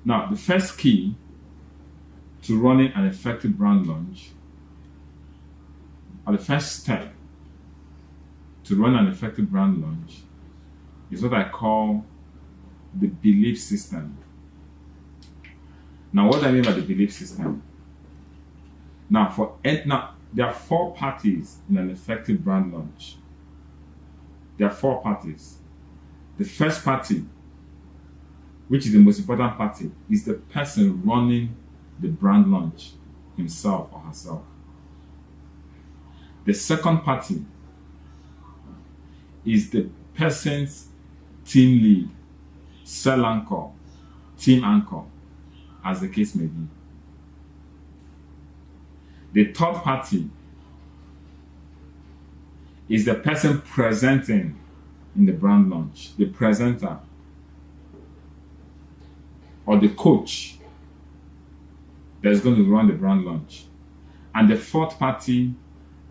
Now, the first key to running an effective brand launch, or the first step to run an effective brand launch, is what I call the belief system. Now, what do I mean by the belief system? Now, there are 4 parties in an effective brand launch. There are 4 parties. The first party, which is the most important party, is the person running the brand launch, himself or herself. The second party is the person's team lead, cell anchor, team anchor, as the case may be. The third party is the person presenting in the brand launch, the presenter, or the coach that's going to run the brand launch. And the fourth party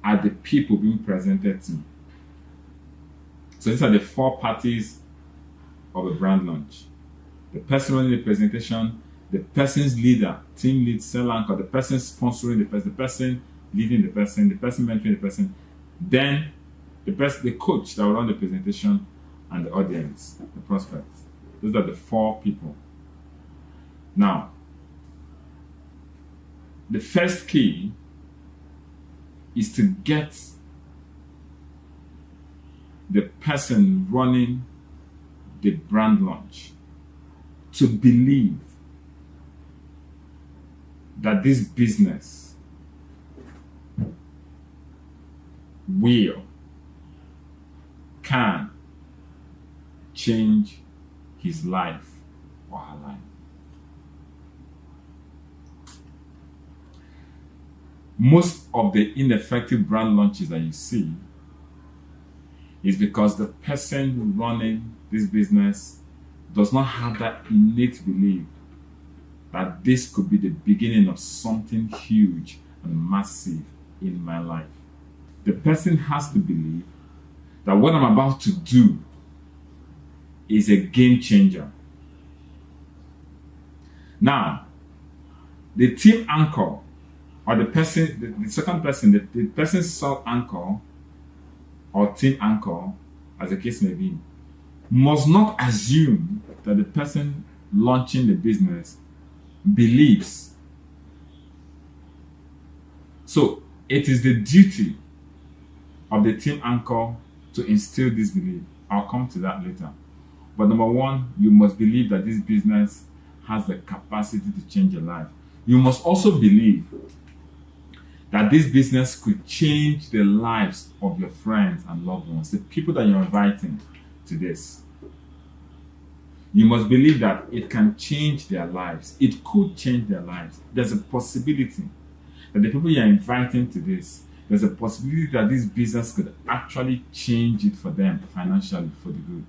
are the people being presented to. So these are the 4 parties of a brand launch. The person running the presentation, the person's leader, team lead, cell anchor, the person sponsoring the person leading the person mentoring the person, then the coach that will run the presentation, and the audience, the prospects. Those are the 4 people. Now, the first key is to get the person running the brand launch to believe that this business can change his life or her life. Most of the ineffective brand launches that you see is because the person running this business does not have that innate belief that this could be the beginning of something huge and massive in my life. The person has to believe that what I'm about to do is a game changer. Now, the team anchor, or the second person, the person's cell anchor or team anchor, as the case may be, must not assume that the person launching the business believes. So it is the duty of the team anchor to instill this belief. I'll come to that later. But number one, you must believe that this business has the capacity to change your life. You must also believe that this business could change the lives of your friends and loved ones, the people that you're inviting to this. You must believe that it can change their lives. It could change their lives. There's a possibility that the people you're inviting to this, there's a possibility that this business could actually change it for them financially for the good.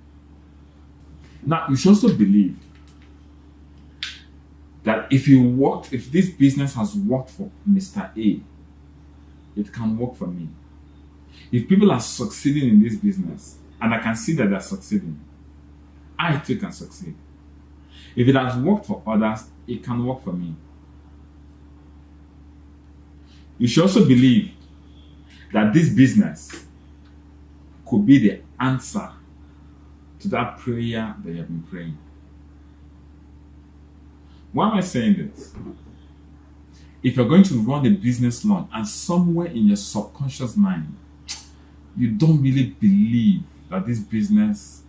Now, you should also believe that if this business has worked for Mr. A, it can work for me. If people are succeeding in this business, and I can see that they're succeeding, I too can succeed. If it has worked for others, it can work for me. You should also believe that this business could be the answer to that prayer that you have been praying. Why am I saying this? If you're going to run a business launch and somewhere in your subconscious mind, you don't really believe that this business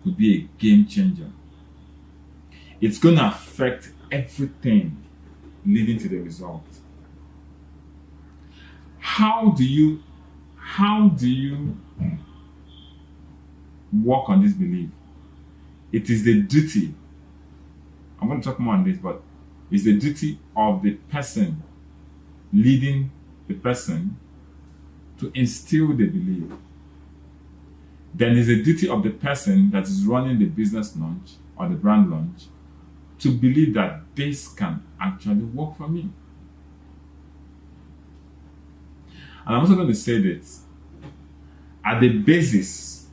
could be a game changer, it's going to affect everything leading to the result. How do you work on this belief? It is the duty, I'm going to talk more on this, but it's the duty of the person leading the person to instill the belief. Then it's the duty of the person that is running the business launch or the brand launch to believe that this can actually work for me. And I'm also going to say this: at the basis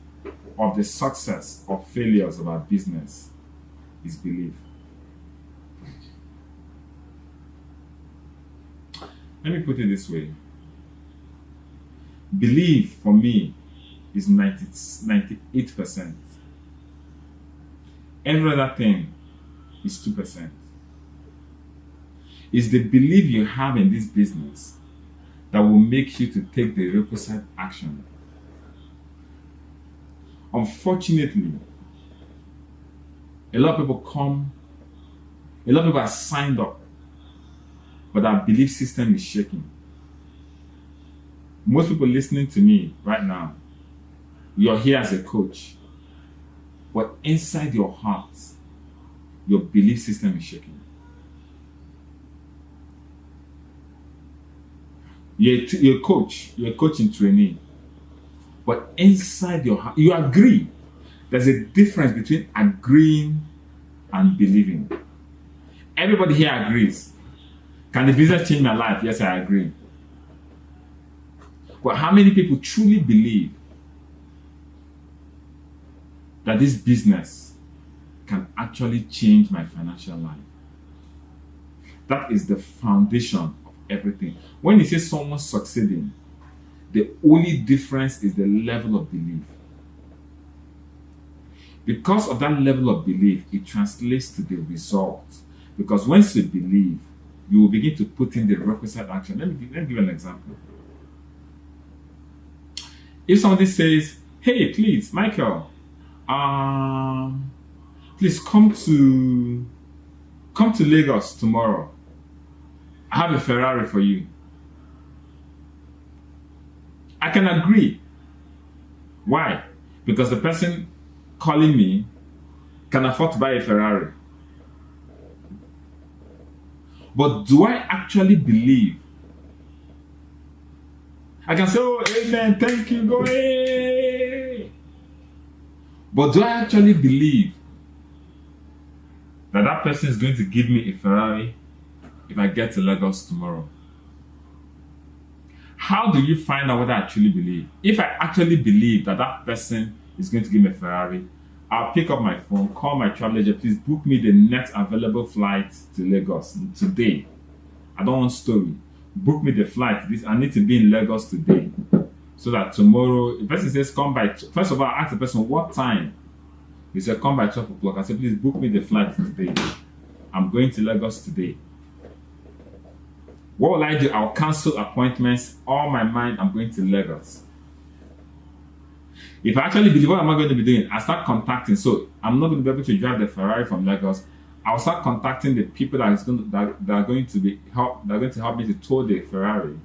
of the success or failures of our business is belief. Let me put it this way. Belief for me is 98%. Every other thing is 2%. It's the belief you have in this business that will make you to take the requisite action. Unfortunately, a lot of people are signed up, but our belief system is shaking. Most people listening to me right now, you're here as a coach, but inside your heart, your belief system is shaking. You're a coach, you're a coaching trainee, but inside your heart, you agree. There's a difference between agreeing and believing. Everybody here agrees. Can the business change my life? Yes, I agree. But how many people truly believe that this business can actually change my financial life? That is the foundation of everything. When you say someone's succeeding, the only difference is the level of belief. Because of that level of belief, it translates to the result. Because once you believe, you will begin to put in the requisite action. Let me give you an example. If somebody says, hey, please, Michael, please come to Lagos tomorrow. I have a Ferrari for you. I can agree. Why? Because the person calling me can afford to buy a Ferrari. But do I actually believe? I can say, oh, amen, thank you, go away. But do I actually believe that that person is going to give me a Ferrari if I get to Lagos tomorrow? How do you find out what I actually believe? If I actually believe that that person is going to give me a Ferrari, I'll pick up my phone, call my travel agent, please book me the next available flight to Lagos today. I don't want story. Book me the flight. I need to be in Lagos today. So that tomorrow, the person says, come by, first of all, I ask the person, what time? He said, come by 12 o'clock. I said, please book me the flight today. I'm going to Lagos today. What will I do? I'll cancel appointments. All my mind, I'm going to Lagos. If I actually believe, what am I going to be doing? I start contacting. So I'm not going to be able to drive the Ferrari from Lagos. I'll start contacting the people that are going to help me to tow the Ferrari.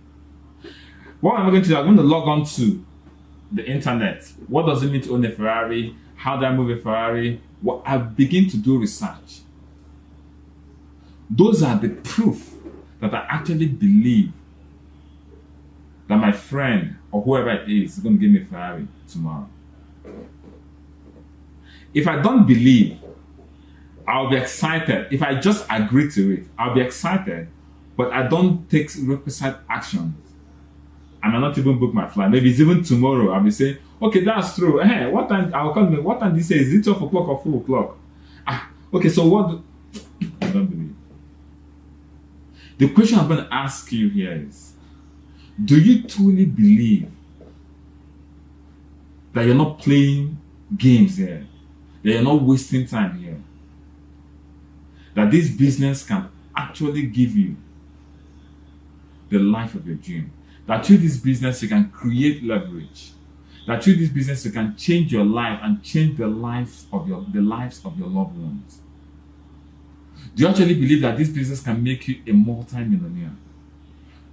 What am I going to do? I'm going to log on to the internet. What does it mean to own a Ferrari? How do I move a Ferrari? I begin to do research. Those are the proof that I actually believe that my friend or whoever it is going to give me a Ferrari tomorrow. If I don't believe, I'll be excited. If I just agree to it, I'll be excited, but I don't take requisite actions. I might not even book my flight. Maybe it's even tomorrow. I'll be saying, okay, that's true. Hey, what time? I'll call me. What time do you say? Is it 12 o'clock or 4 o'clock? Okay, so what? I don't believe. The question I'm going to ask you here is, do you truly believe that you're not playing games here? That you're not wasting time here? That this business can actually give you the life of your dream? That through this business you can create leverage? That through this business you can change your life and change the lives of your loved ones? Do you actually believe that this business can make you a multi-millionaire?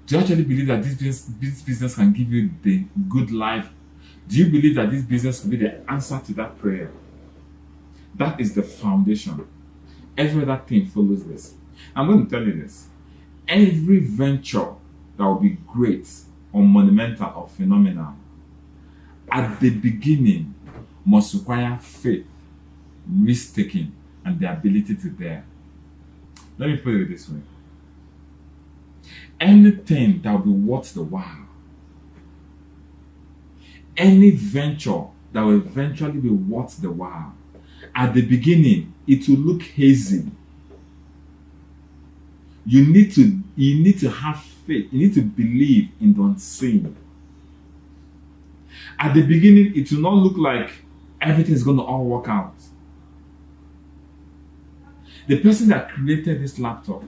Do you actually believe that this business can give you the good life? Do you believe that this business will be the answer to that prayer? That is the foundation. Every other thing follows this. I'm going to tell you this. Every venture that will be great or monumental or phenomenal, at the beginning must require faith, risk-taking, and the ability to dare. Let me put it this way. Anything that will be worth the while, any venture that will eventually be worth the while, at the beginning, it will look hazy. You need to have faith. You need to believe in the unseen. At the beginning, it will not look like everything is going to all work out. The person that created this laptop,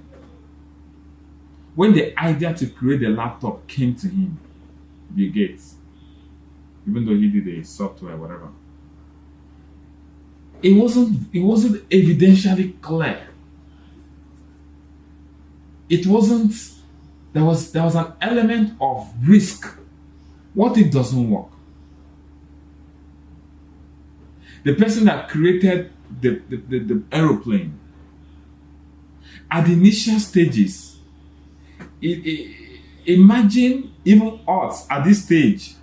when the idea to create the laptop came to him, Bill Gates, even though he did a software, whatever, it wasn't evidentially clear. It wasn't. There was an element of risk. What if it doesn't work? The person that created the aeroplane, at the initial stages, imagine even us at this stage,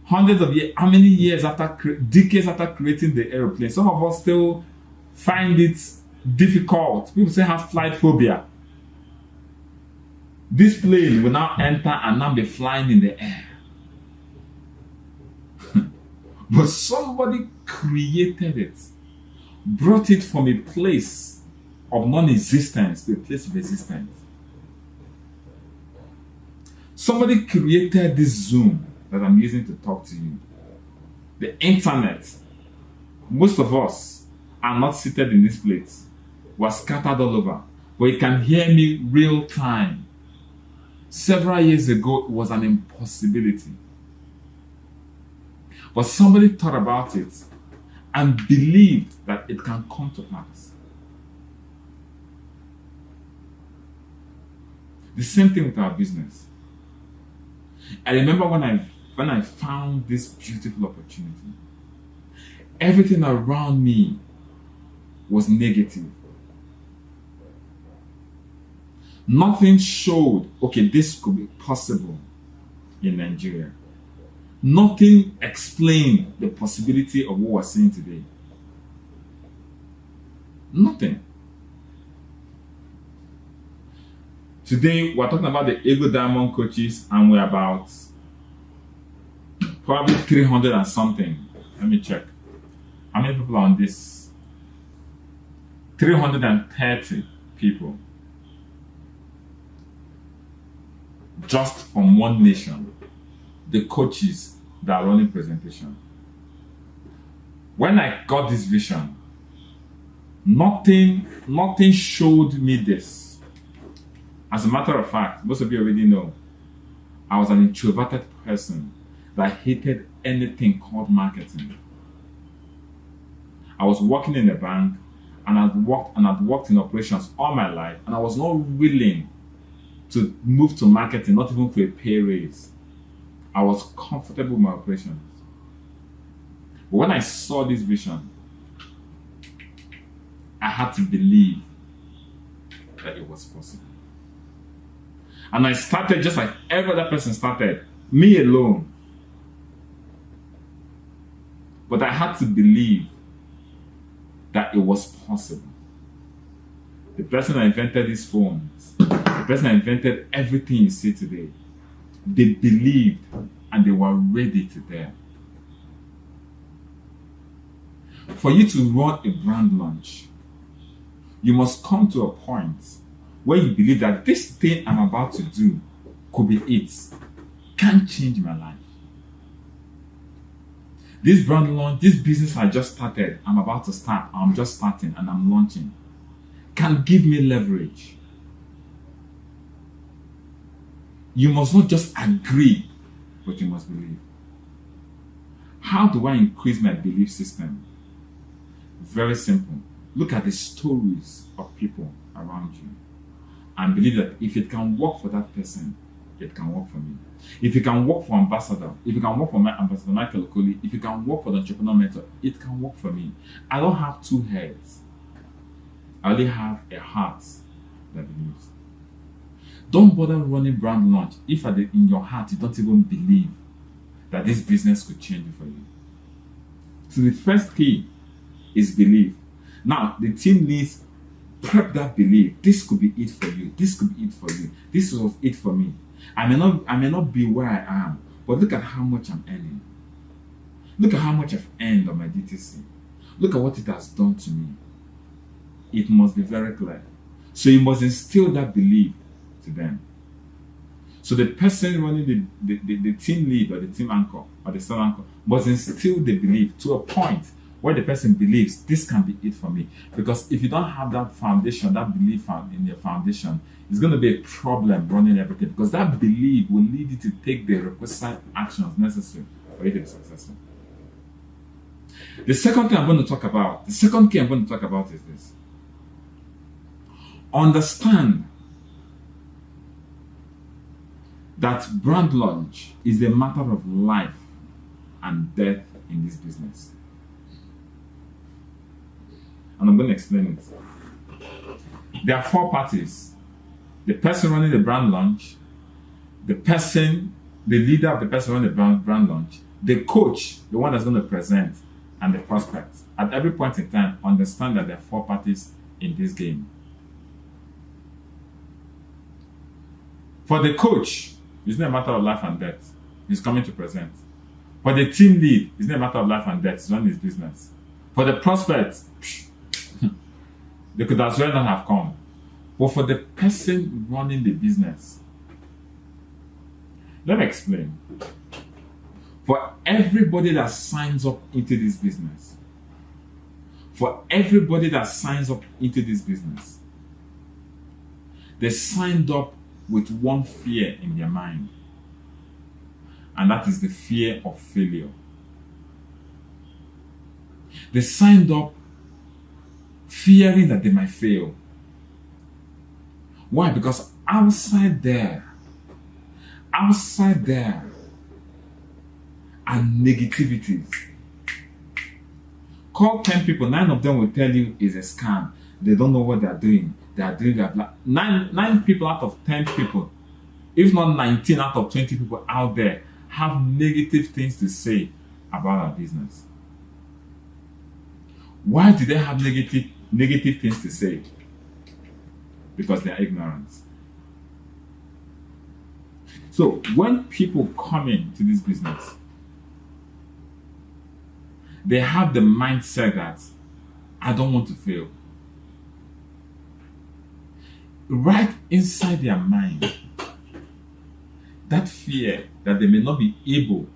hundreds of years, how many years after, decades after creating the aeroplane, some of us still find it difficult. People say have flight phobia. This plane will now enter and now be flying in the air. But somebody created it, brought it from a place of non-existence to a place of existence. Somebody created this Zoom that I'm using to talk to you. The internet. Most of us are not seated in this place. We're scattered all over. But you can hear me real time. Several years ago, it was an impossibility. But somebody thought about it and believed that it can come to pass. The same thing with our business. I remember when I found this beautiful opportunity, everything around me was negative. Nothing showed, okay, this could be possible in Nigeria. Nothing explained the possibility of what we're seeing today. Nothing. Today, we're talking about the Eagle Diamond coaches, and we're about probably 300 and something. Let me check. How many people are on this? 330 people. Just from one nation. The coaches that are running presentation. When I got this vision, nothing showed me this. As a matter of fact, most of you already know, I was an introverted person that hated anything called marketing. I was working in a bank, and I'd worked in operations all my life, and I was not willing to move to marketing, not even for a pay raise. I was comfortable with my operations. But when I saw this vision, I had to believe that it was possible. And I started just like every other person started, me alone. But I had to believe that it was possible. The person that invented these phones, the person that invented everything you see today, they believed and they were ready to dare. For you to run a brand launch, you must come to a point where you believe that this thing I'm about to do could be it, can change my life. This brand launch, this business I just started, I'm about to start, I'm just starting and I'm launching, can give me leverage. You must not just agree, but you must believe. How do I increase my belief system? Very simple. Look at the stories of people around you and believe that if it can work for that person, it can work for me. If it can work for Ambassador, if it can work for my Ambassador Michael Okoli, if it can work for the Entrepreneur Mentor, it can work for me. I don't have two heads. I only have a heart that believes. Don't bother running brand launch if in your heart you don't even believe that this business could change it for you. So the first key is belief. Now, the team needs prep that belief. This could be it for you. This could be it for you. This was it for me. I may not be where I am, but look at how much I'm earning. Look at how much I've earned on my DTC. Look at what it has done to me. It must be very clear. So you must instill that belief to them. So the person running the team lead or the team anchor or the star anchor must instill the belief to a point where the person believes this can be it for me. Because if you don't have that foundation, that belief in your foundation, it's going to be a problem running everything. Because that belief will lead you to take the requisite actions necessary for you to be successful. The second key I'm going to talk about is this. Understand that brand launch is a matter of life and death in this business. And I'm going to explain it. There are 4 parties. The person running the brand launch, the leader of the person running the brand launch, the coach, the one that's going to present, and the prospect. At every point in time, understand that there are 4 parties in this game. For the coach, it's not a matter of life and death. He's coming to present. For the team lead, it's not a matter of life and death. He's running his business. For the prospect, they could as well not have come. But for the person running the business, let me explain. For everybody that signs up into this business, they signed up with one fear in their mind, and that is the fear of failure. They signed up fearing that they might fail. Why? Because outside there are negativities. Call 10 people, 9 of them will tell you it's a scam. They don't know what they're doing. They are doing that. 9 people out of 10 people, if not 19 out of 20 people out there, have negative things to say about our business. Why do they have negative things to say? Because they are ignorant. So when people come into this business, they have the mindset that I don't want to fail. Right inside their mind, that fear that they may not be able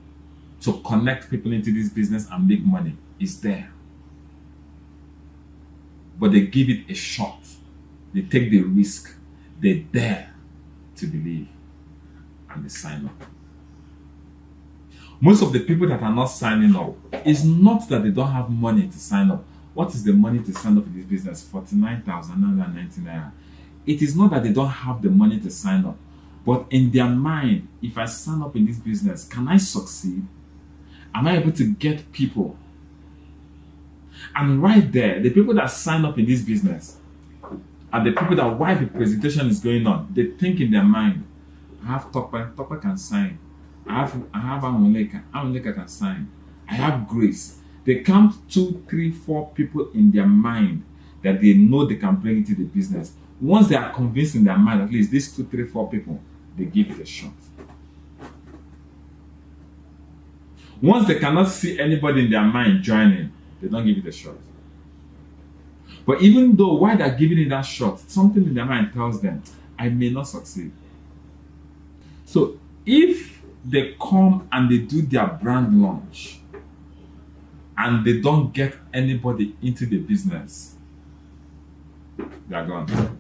to connect people into this business and make money is there. But they give it a shot. They take the risk. They dare to believe. And they sign up. Most of the people that are not signing up, it's not that they don't have money to sign up. What is the money to sign up in this business? 49,990 naira. It is not that they don't have the money to sign up. But in their mind, if I sign up in this business, can I succeed? Am I able to get people? And right there, the people that sign up in this business are the people that while the presentation is going on, they think in their mind, I have Topper can sign. I have Amuneka can sign. I have Grace. They count 2, 3, 4 people in their mind that they know they can bring into the business. Once they are convinced in their mind, at least these 2, 3, 4 people, they give it a shot. Once they cannot see anybody in their mind joining, they don't give it a shot. But even though while they're giving it that shot, something in their mind tells them, I may not succeed. So if they come and they do their brand launch and they don't get anybody into the business, they're gone.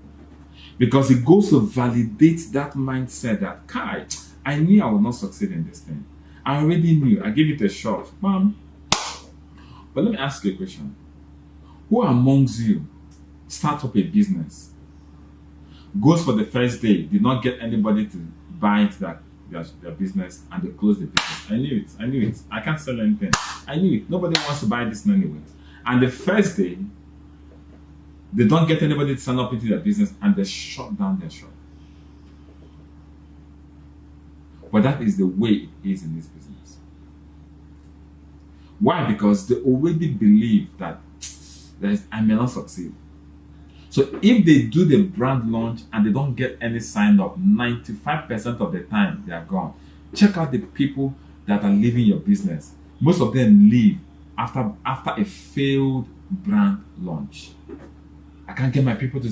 Because it goes to validate that mindset that, Kai, I knew I would not succeed in this thing. I already knew. I gave it a shot. Mom. But let me ask you a question. Who amongst you start up a business, goes for the first day, did not get anybody to buy into their business, and they close the business? I knew it. I can't sell anything. I knew it. Nobody wants to buy this anyway. And the first day, they don't get anybody to sign up into their business, and they shut down their shop. But that is the way it is in this business. Why? Because they already believe that I may not succeed. So if they do the brand launch and they don't get any sign up, 95% of the time they are gone. Check out the people that are leaving your business. Most of them leave after a failed brand launch. I can't get my people to.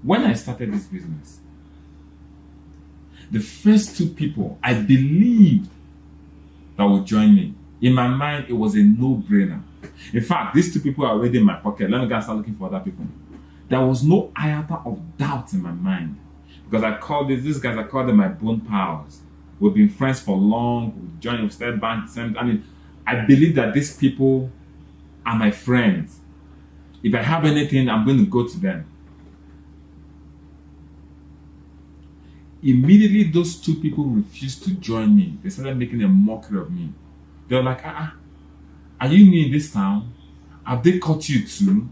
When I started this business, the first two people I believed that would join me, in my mind, it was a no-brainer. In fact, these two people are already in my pocket. Let me go and start looking for other people. There was no iota of doubt in my mind. Because I called these guys, I called them my bone pals. We've been friends for long. We've joined State Bank. I believe that these people are my friends. If I have anything, I'm going to go to them. Immediately, those two people refused to join me. They started making a mockery of me. They were like, are you new in this town? Have they caught you too?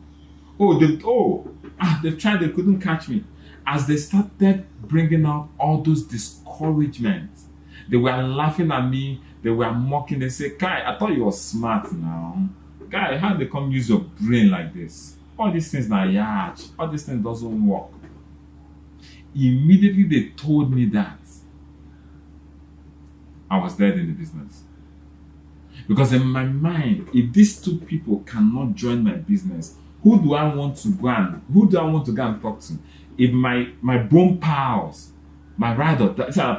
They've tried, they couldn't catch me. As they started bringing out all those discouragements, they were laughing at me, they were mocking, they said, Guy, I thought you were smart now. Guy, how they come use your brain like this? All these things are yacht. All these things doesn't work. Immediately they told me that, I was dead in the business. Because in my mind, if these two people cannot join my business, who do I want to go and talk to? If my bone pals, my rider,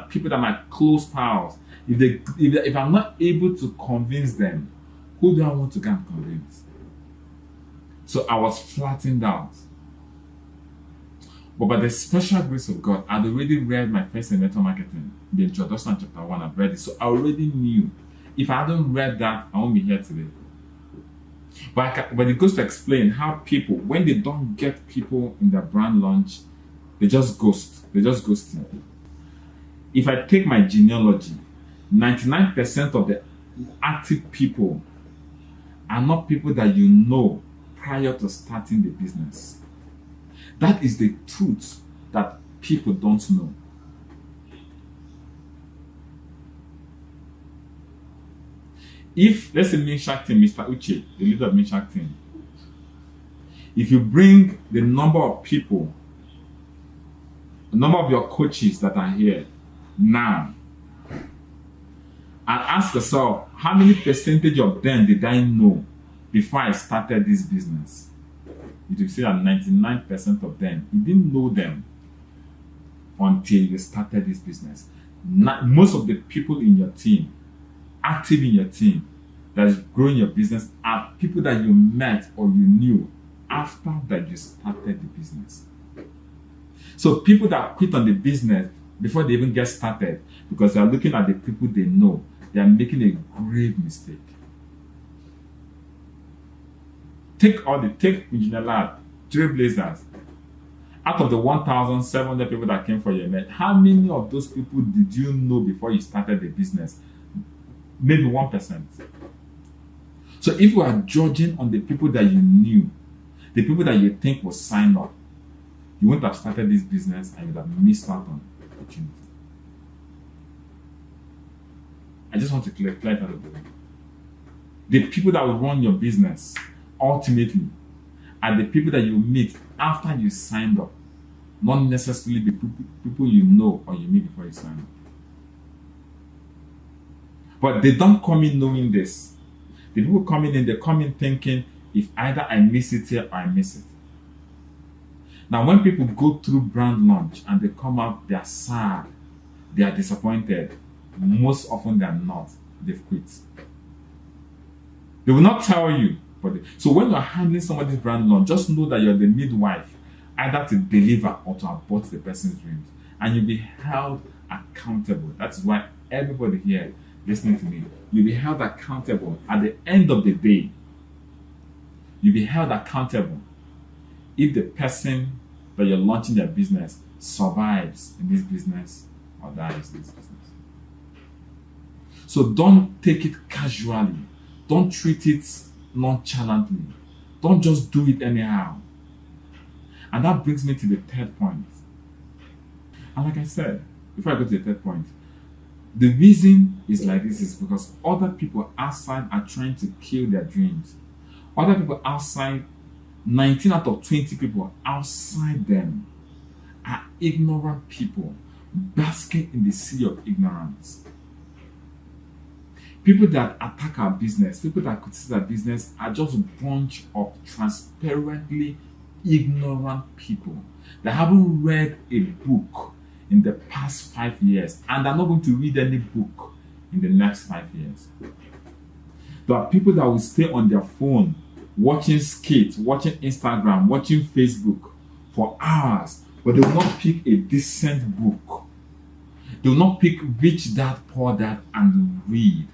people that are my close pals, if I'm not able to convince them, who do I want to go and convince? So I was flattened out. But by the special grace of God, I'd already read my first in network marketing, the introduction chapter 1. I've read it. So I already knew. If I hadn't read that, I won't be here today. But it goes to explain how people, when they don't get people in their brand launch, they just ghost. They just ghost you. If I take my genealogy, 99% of the active people are not people that you know prior to starting the business. That is the truth that people don't know. If, let's say, Minshak team, Mr. Uche, the leader of Minshak team, if you bring the number of people, the number of your coaches that are here now, and ask yourself, how many percentage of them did I know before I started this business? You will see that 99% of them, you didn't know them until you started this business. Most of the people in your team, active in your team, that is growing your business, are people that you met or you knew after that you started the business. So people that quit on the business before they even get started, because they are looking at the people they know, they are making a grave mistake. Take Engineer Lab, Trailblazers. Out of the 1,700 people that came for your event, how many of those people did you know before you started the business? Maybe 1%. So if you are judging on the people that you knew, the people that you think will sign up, you wouldn't have started this business and you would have missed out on the opportunity. I just want to clear that up. The people that will run your business ultimately are the people that you meet after you signed up, not necessarily the people you know or you meet before you sign up. But they don't come in knowing this. The people coming in, they come in thinking, if either I miss it here or I miss it. Now, when people go through brand launch and they come out, they are sad, they are disappointed. Most often than not, they've quit. They will not tell you. So when you're handling somebody's brand launch, just know that you're the midwife, either to deliver or to abort the person's dreams. And you'll be held accountable. That's why everybody here listening to me, you'll be held accountable at the end of the day. You'll be held accountable if the person that you're launching their business survives in this business or dies in this business. So don't take it casually. Don't treat it nonchalantly. Don't just do it anyhow. And that brings me to the third point. And like I said, before I go to the third point, the reason is like this is because other people outside are trying to kill their dreams. Other people outside, 19 out of 20 people outside them are ignorant people basking in the sea of ignorance. People that attack our business, people that criticize our business are just a bunch of transparently ignorant people that haven't read a book in the past 5 years, and are not going to read any book in the next 5 years. There are people that will stay on their phone watching skits, watching Instagram, watching Facebook for hours, but they will not pick a decent book. They will not pick Rich Dad, Poor Dad and read.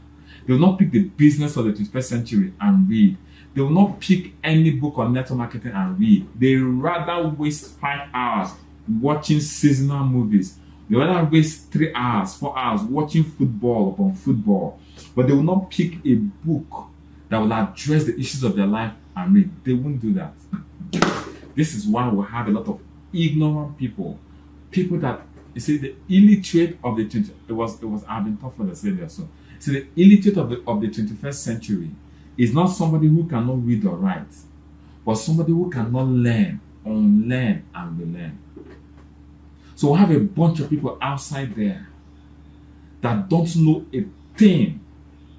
They will not pick The Business of the 21st Century and read. They will not pick any book on network marketing and read. They rather waste 5 hours watching seasonal movies. They rather waste 3 hours, 4 hours watching football upon football. But they will not pick a book that will address the issues of their life and read. They won't do that. This is why we have a lot of ignorant people. People that, you see, the illiterate of the 20th, I've been tough for the say there. So the illiterate of the 21st century is not somebody who cannot read or write, but somebody who cannot learn, unlearn, and relearn. So we have a bunch of people outside there that don't know a thing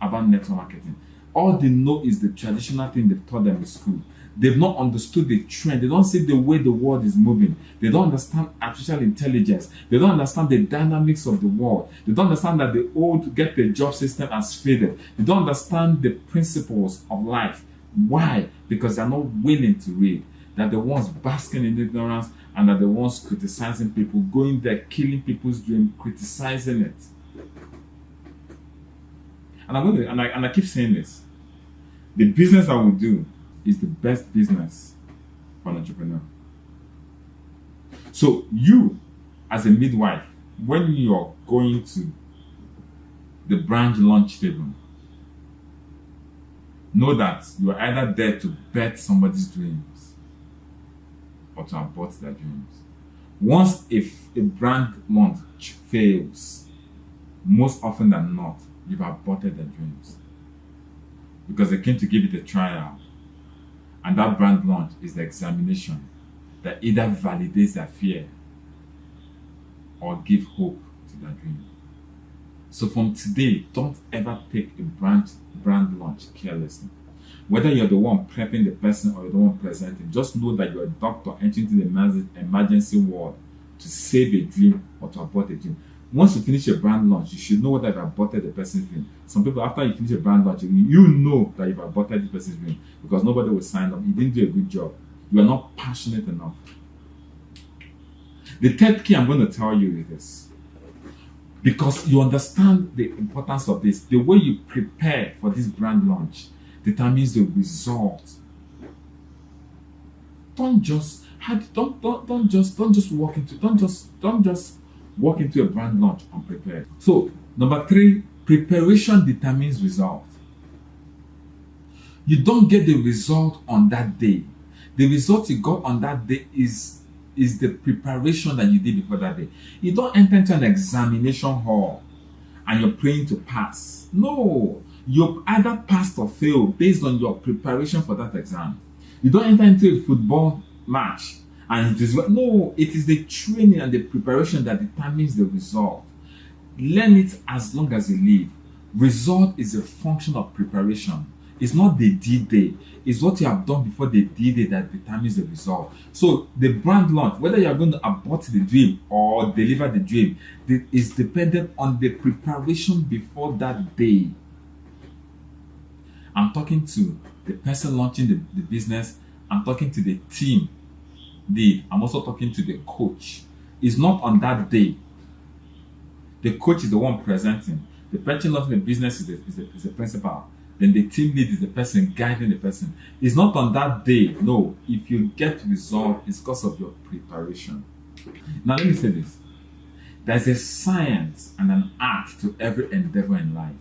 about network marketing. All they know is the traditional thing they've taught them in school. They've not understood the trend. They don't see the way the world is moving. They don't understand artificial intelligence. They don't understand the dynamics of the world. They don't understand that the old get the job system has faded. They don't understand the principles of life. Why? Because they're not willing to read. They're the ones basking in ignorance, and they're the ones criticizing people, going there, killing people's dream, criticizing it. And I keep saying this. The business I will do is the best business for an entrepreneur. So you, as a midwife, when you're going to the branch launch table, know that you are either there to bet somebody's dreams or to abort their dreams. Once if a brand launch fails, most often than not, you've aborted their dreams. Because they came to give it a trial. And that brand launch is the examination that either validates their fear or give hope to their dream. So from today, don't ever take a brand launch carelessly. Whether you're the one prepping the person or you're the one presenting, just know that you're a doctor entering into the emergency ward to save a dream or to abort a dream. Once you finish your brand launch, you should know whether you've aborted the person's dream. Some people, after you finish your brand launch, you know that you've aborted the person's dream because nobody will sign up. You didn't do a good job. You are not passionate enough. The third key I'm going to tell you is this. Because you understand the importance of this, the way you prepare for this brand launch determines the result. Don't just walk into a brand launch unprepared. So, number 3, preparation determines result. You don't get the result on that day. The result you got on that day is the preparation that you did before that day. You don't enter into an examination hall and you're praying to pass. No, you either passed or failed based on your preparation for that exam. You don't enter into a football match and it is the training and the preparation that determines the result. Learn it as long as you live. Result is a function of preparation. It's not the D-Day. It's what you have done before the D-Day that determines the result. So the brand launch, whether you are going to abort the dream or deliver the dream, is dependent on the preparation before that day. I'm talking to the person launching the business. I'm talking to the team lead. I'm also talking to the coach. It's not on that day. The coach is the one presenting. The person launching the business is the principal. Then the team lead is the person guiding the person. It's not on that day. No, if you get result, it's because of your preparation. Now let me say this. There's a science and an art to every endeavor in life.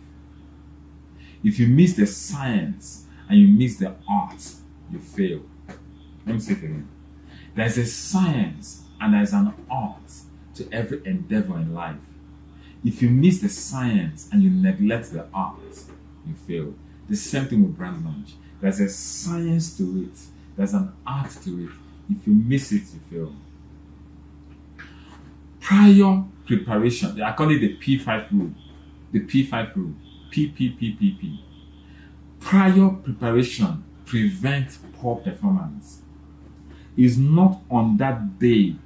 If you miss the science and you miss the art, you fail. Let me say it again. There's a science and there's an art to every endeavor in life. If you miss the science and you neglect the art, you fail. The same thing with brand launch. There's a science to it. There's an art to it. If you miss it, you fail. Prior preparation, I call it the P5 rule. The P5 rule. P. Prior preparation prevents poor performance. It's not on that day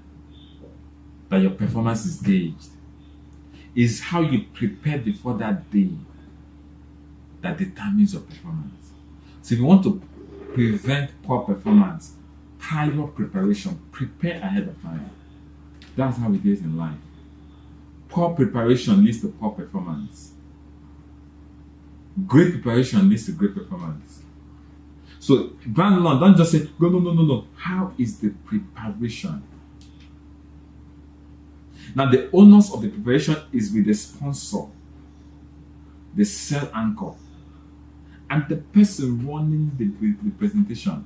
that your performance is gauged. It's how you prepare before that day that determines your performance. So if you want to prevent poor performance, prior preparation, prepare ahead of time. That's how it is in life. Poor preparation leads to poor performance. Great preparation leads to great performance. So brand launch, don't just say, no. How is the preparation? Now the onus of the preparation is with the sponsor, the sell anchor, and the person running the presentation.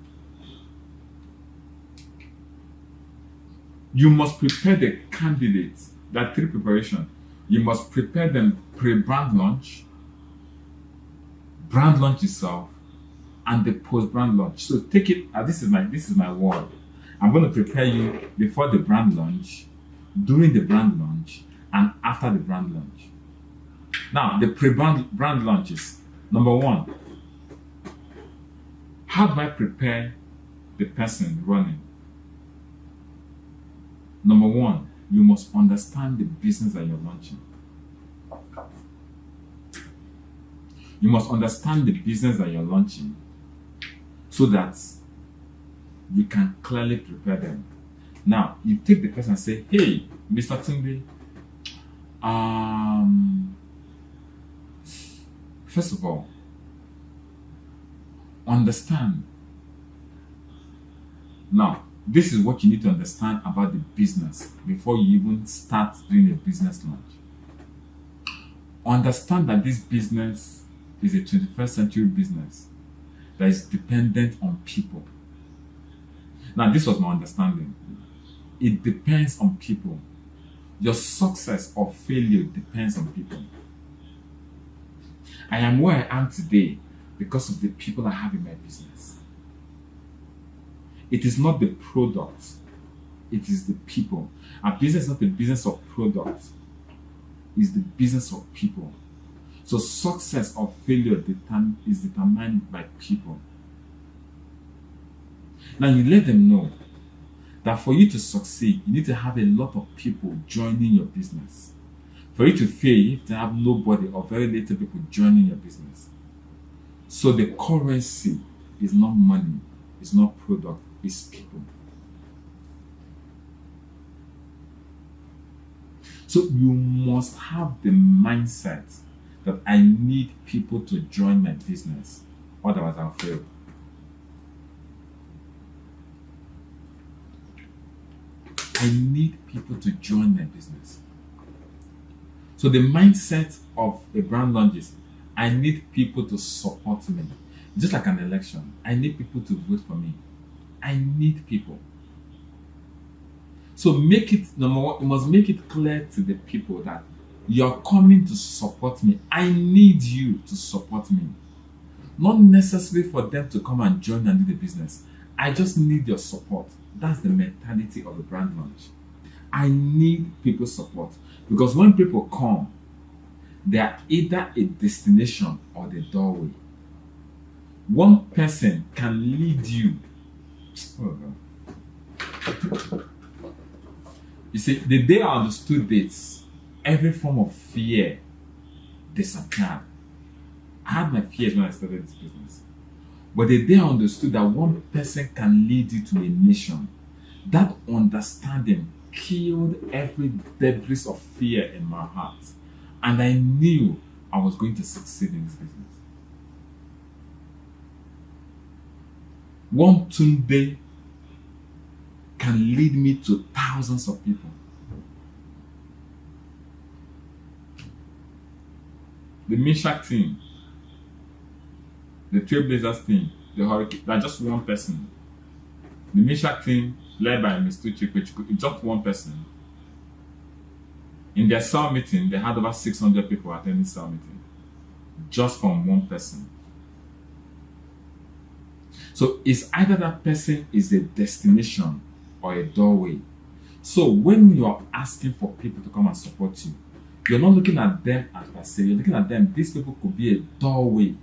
You must prepare the candidates. That 3 preparation. You must prepare them pre-brand launch, brand launch itself, and the post-brand launch. So take it, this is my word. I'm going to prepare you before the brand launch, during the brand launch, and after the brand launch. Now, the pre-brand launches. Number 1, how do I prepare the person running? Number 1, you must understand the business that you're launching. You must understand the business that you're launching so that you can clearly prepare them. Now, you take the person and say, hey, Mr. Tunde, first of all, understand. Now, this is what you need to understand about the business before you even start doing a business launch. Understand that this business is a 21st century business that is dependent on people. Now, this was my understanding. It depends on people. Your success or failure depends on people. I am where I am today because of the people I have in my business. It is not the product, it is the people. Our business is not the business of product, it's the business of people. So success or failure is determined by people. Now you let them know that for you to succeed, you need to have a lot of people joining your business. For you to fail, you have to have nobody or very little people joining your business. So the currency is not money, it's not product, it's people. So you must have the mindset that I need people to join my business, otherwise I'll fail. I need people to join my business. So the mindset of a brand launch is, I need people to support me. Just like an election, I need people to vote for me. I need people. So make it, number 1, you must make it clear to the people that you're coming to support me. I need you to support me. Not necessarily for them to come and join and do the business. I just need your support. That's the mentality of a brand launch. I need people's support. Because when people come, they are either a destination or the doorway. One person can lead you. Oh God. You see, the day I understood this, every form of fear disappeared. I had my fears when I started this business. But the day I understood that one person can lead you to a nation, that understanding killed every debris of fear in my heart. And I knew I was going to succeed in this business. One Tunde can lead me to thousands of people. The Mishak team, the Trailblazers team, the Hurricane, they're just one person. The Mishak team, led by Mr. Chikwechukwu, it's just one person. In their cell meeting, they had over 600 people attending cell meeting, just from one person. So it's either that person is a destination or a doorway. So when you're asking for people to come and support you, you're not looking at them as per se, you're looking at them, these people could be a doorway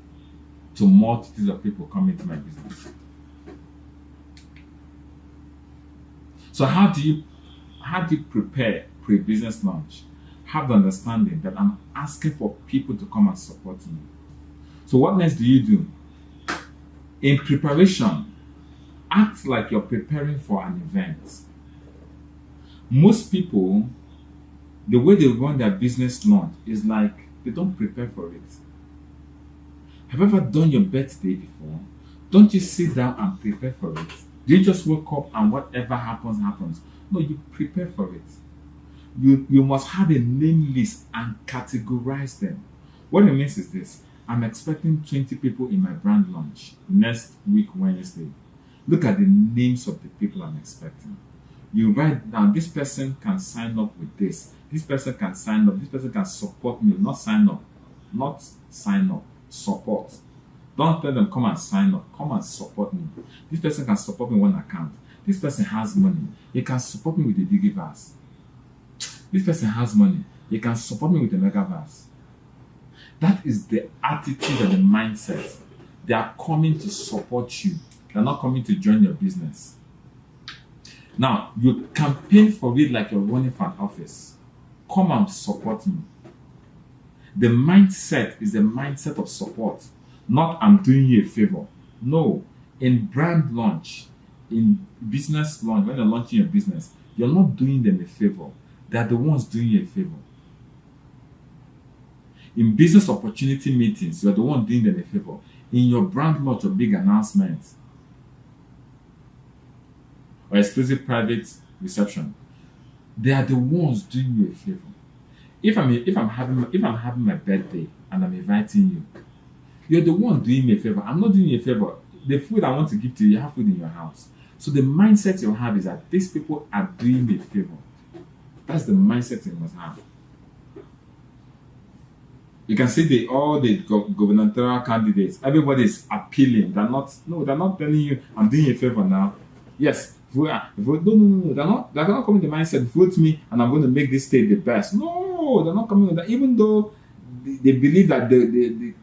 to multitudes of people coming to my business. So how do you prepare pre-business launch? Have the understanding that I'm asking for people to come and support me. So what next do you do? In preparation, act like you're preparing for an event. Most people, the way they run their business launch is like they don't prepare for it. Have you ever done your birthday before? Don't you sit down and prepare for it? Do you just wake up and whatever happens, happens? No, you prepare for it. You must have a name list and categorize them. What it means is this: I'm expecting 20 people in my brand launch next week, Wednesday. Look at the names of the people I'm expecting. You write down, this person can sign up with this. This person can sign up. This person can support me. Not sign up. Not sign up. Support. Don't tell them, come and sign up. Come and support me. This person can support me one account. This person has money. He can support me with the Digiverse. This person has money. He can support me with the Megaverse. That is the attitude and the mindset. They are coming to support you. They're not coming to join your business. Now, you campaign for it like you're running for an office. Come and support me. The mindset is the mindset of support, not I'm doing you a favor. No, in brand launch, in business launch, when you're launching your business, you're not doing them a favor. They're the ones doing you a favor. In business opportunity meetings, you're the one doing them a favor. In your brand launch or big announcement or exclusive private reception, they are the ones doing you a favor. If I'm having my birthday and I'm inviting you, you're the one doing me a favor. I'm not doing you a favor. The food I want to give to you, you have food in your house. So the mindset you have is that these people are doing me a favor. That's the mindset you must have. You can see all the gubernatorial candidates. Everybody is appealing. They're not telling you, I'm doing you a favor now. Yes, vote. No. They're not coming to the mindset, vote me and I'm going to make this state the best. No, they're not coming with that. Even though they believe that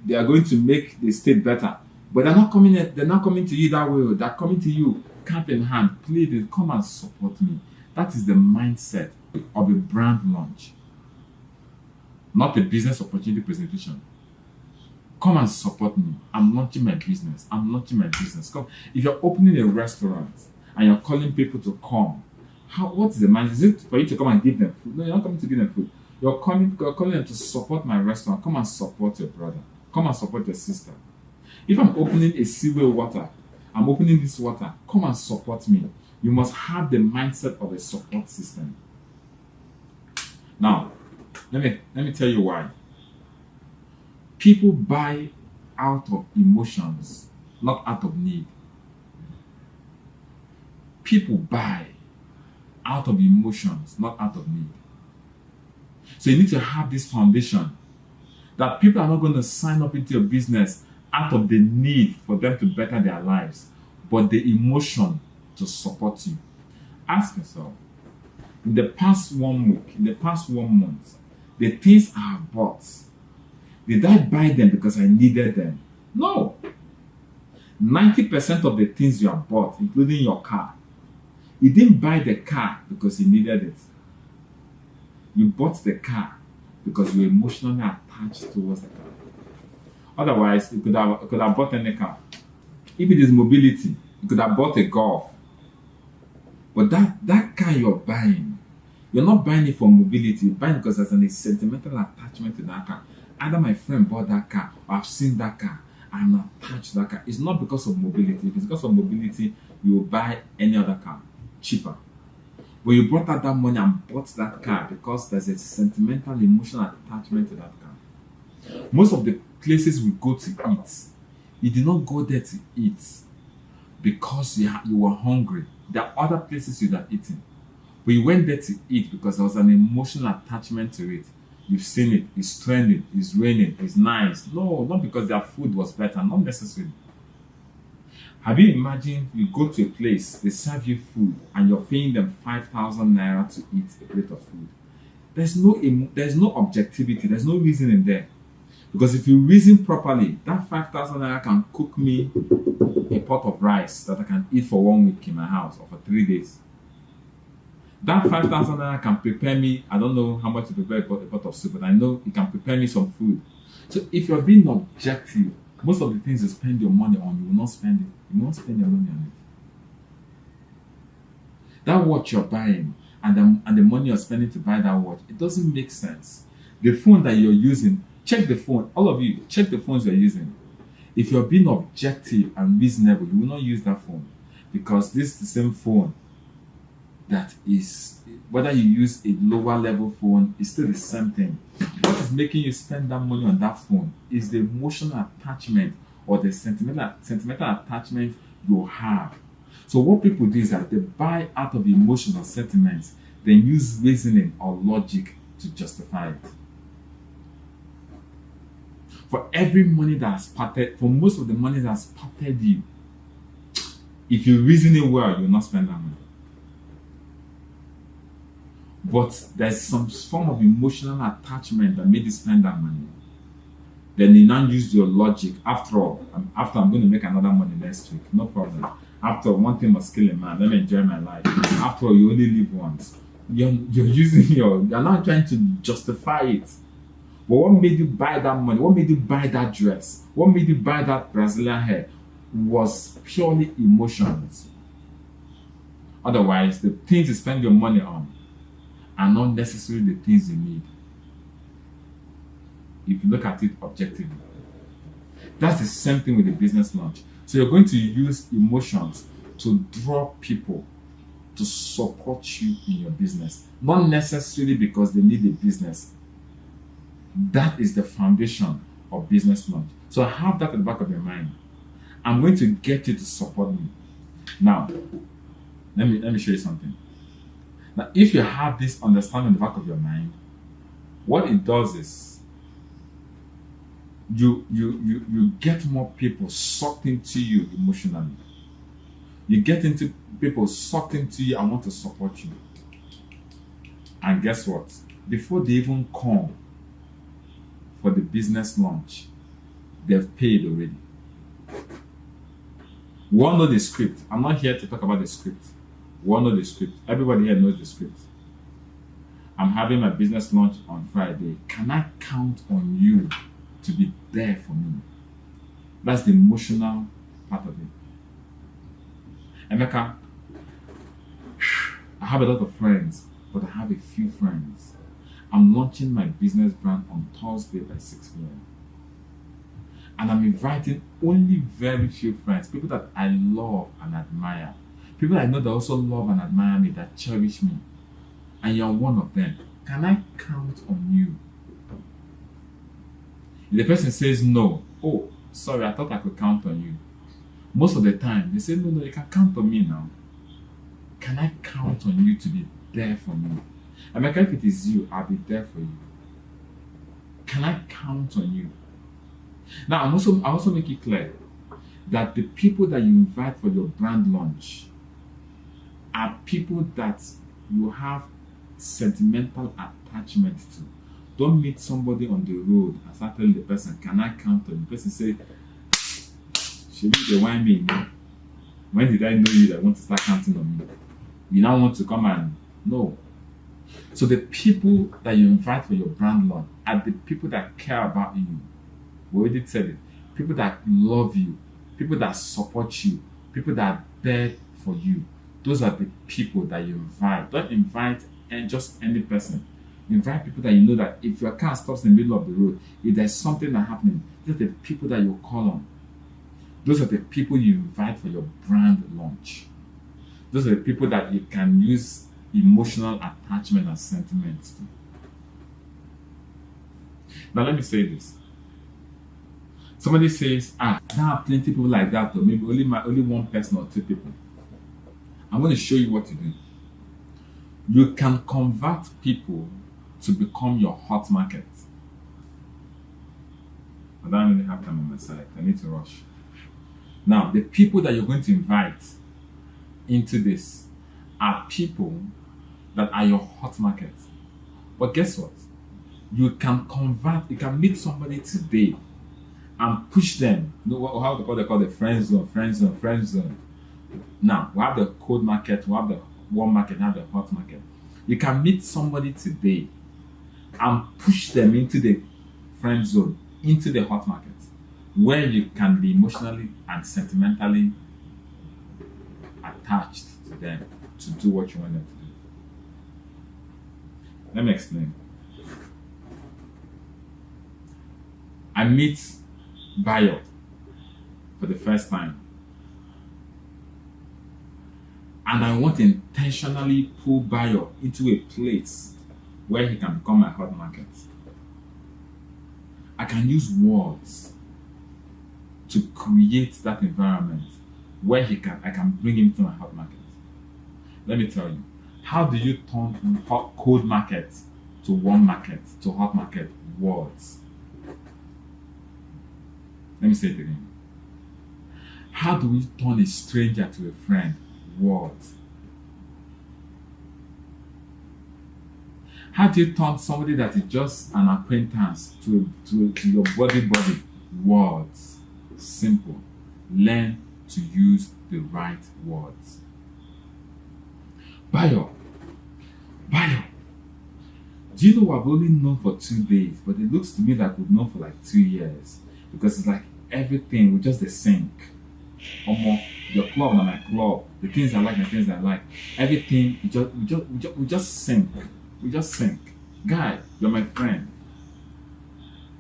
they are going to make the state better. But they're not coming to you that way. They're coming to you, cap in hand. Please come and support me. That is the mindset of a brand launch, not a business opportunity presentation. Come and support me. I'm launching my business. Come. If you're opening a restaurant and you're calling people to come, what's the mindset? Is it for you to come and give them food? No, you're not coming to give them food. You're calling them to support my restaurant. Come and support your brother. Come and support your sister. If I'm opening a seaway water, I'm opening this water. Come and support me. You must have the mindset of a support system. Now, let me tell you why. People buy out of emotions, not out of need. People buy out of emotions, not out of need. So you need to have this foundation that people are not going to sign up into your business out of the need for them to better their lives, but the emotion to support you. Ask yourself, in the past 1 week, in the past 1 month, the things I have bought, did I buy them because I needed them? No. 90% of the things you have bought, including your car, you didn't buy the car because you needed it. You bought the car because you're emotionally attached towards the car. Otherwise, you could have bought any car. If it is mobility, you could have bought a Golf. But that car you're buying, you're not buying it for mobility. You're buying it because there's a sentimental attachment to that car. Either my friend bought that car or I've seen that car. I'm attached to that car. It's not because of mobility. If it's because of mobility, you will buy any other car cheaper. But you brought out that money and bought that car because there's a sentimental, emotional attachment to that car. Most of the places we go to eat, you did not go there to eat because you were hungry. There are other places you'd have eaten. But you went there to eat because there was an emotional attachment to it. You've seen it, it's trending, it's raining, it's nice. No, not because their food was better, not necessarily. Have you imagined you go to a place, they serve you food, and you're paying them 5,000 naira to eat a plate of food? There's no objectivity, there's no reason in there. Because if you reason properly, that 5,000 naira can cook me a pot of rice that I can eat for 1 week in my house or for 3 days. That 5,000 naira can prepare me. I don't know how much to prepare a pot of soup, but I know it can prepare me some food. So if you're being objective, most of the things you spend your money on, you will not spend it. You will not spend your money on it. That watch you're buying and the money you're spending to buy that watch, it doesn't make sense. The phone that you're using, check the phone. All of you, check the phones you're using. If you're being objective and reasonable, you will not use that phone, because this is the same phone that is, whether you use a lower level phone, it's still the same thing. What is making you spend that money on that phone is the emotional attachment or the sentimental attachment you have. So what people do is that they buy out of emotional sentiments, then use reasoning or logic to justify it. For every money that's parted, for most of the money that's parted you, if you reason it well, you'll not spend that money. But there's some form of emotional attachment that made you spend that money. Then you now use your logic. After all, I'm going to make another money next week. No problem. After all, one thing must kill a man. Let me enjoy my life. After all, you only live once. You're not trying to justify it. But what made you buy that money? What made you buy that dress? What made you buy that Brazilian hair was purely emotions. Otherwise, the things you spend your money on are not necessarily the things you need. If you look at it objectively, that's the same thing with the business launch. So you're going to use emotions to draw people to support you in your business, not necessarily because they need a business. That is the foundation of business launch. So have that at the back of your mind. I'm going to get you to support me. Now, let me show you something. Now, if you have this understanding in the back of your mind, what it does is you get more people sucked into you emotionally. You get into people sucked into you and want to support you. And guess what? Before they even come for the business launch, they've paid already. We all know the script. I'm not here to talk about the script. We all know the script. Everybody here knows the script. I'm having my business launch on Friday. Can I count on you to be there for me? That's the emotional part of it. Emeka, I have a lot of friends, but I have a few friends. I'm launching my business brand on Thursday by 6 p.m. And I'm inviting only very few friends, people that I love and admire. People I know that also love and admire me, that cherish me. And you're one of them. Can I count on you? If the person says no, oh, sorry, I thought I could count on you. Most of the time, they say, no, you can count on me now. Can I count on you to be there for me? And if it is you, I'll be there for you. Can I count on you? Now, I also make it clear that the people that you invite for your brand launch are people that you have sentimental attachment to. Don't meet somebody on the road and start telling the person, can I count on you? The person say, why me? When did I know you that want to start counting on me? You now want to come and no. So the people that you invite for your brand launch are the people that care about you. We already said it. People that love you, people that support you, people that are there for you. Those are the people that you invite. Don't invite just any person. Invite people that you know that if your car stops in the middle of the road, if there's something that's happening, those are the people that you call on. Those are the people you invite for your brand launch. Those are the people that you can use emotional attachment and sentiments to. Now let me say this. Somebody says, I don't have plenty people like that, or maybe only one person or two people. I'm going to show you what to do. You can convert people to become your hot market. I don't really have time on my side. I need to rush. Now, the people that you're going to invite into this are people that are your hot market. But guess what? You can meet somebody today and push them. You know how they call the friend zone. Now, we have the cold market, we have the warm market, we have the hot market. You can meet somebody today and push them into the friend zone, into the hot market, where you can be emotionally and sentimentally attached to them to do what you want them to do. Let me explain. I meet Bayo for the first time, and I want to intentionally pull Bayo into a place where he can become my hot market. I can use words to create that environment where I can bring him to my hot market. Let me tell you, how do you turn cold market to warm market to hot market? Words. Let me say it again. How do we turn a stranger to a friend? Words. How do you turn somebody that is just an acquaintance to your body? Words. Simple. Learn to use the right words. Bayo, do you know I've only known for 2 days, but it looks to me like we've known for like 2 years, because it's like everything, we're just the sync. Your club and my club, the things I like and the things I like, everything, we just sync. We just sync. Guy, you're my friend.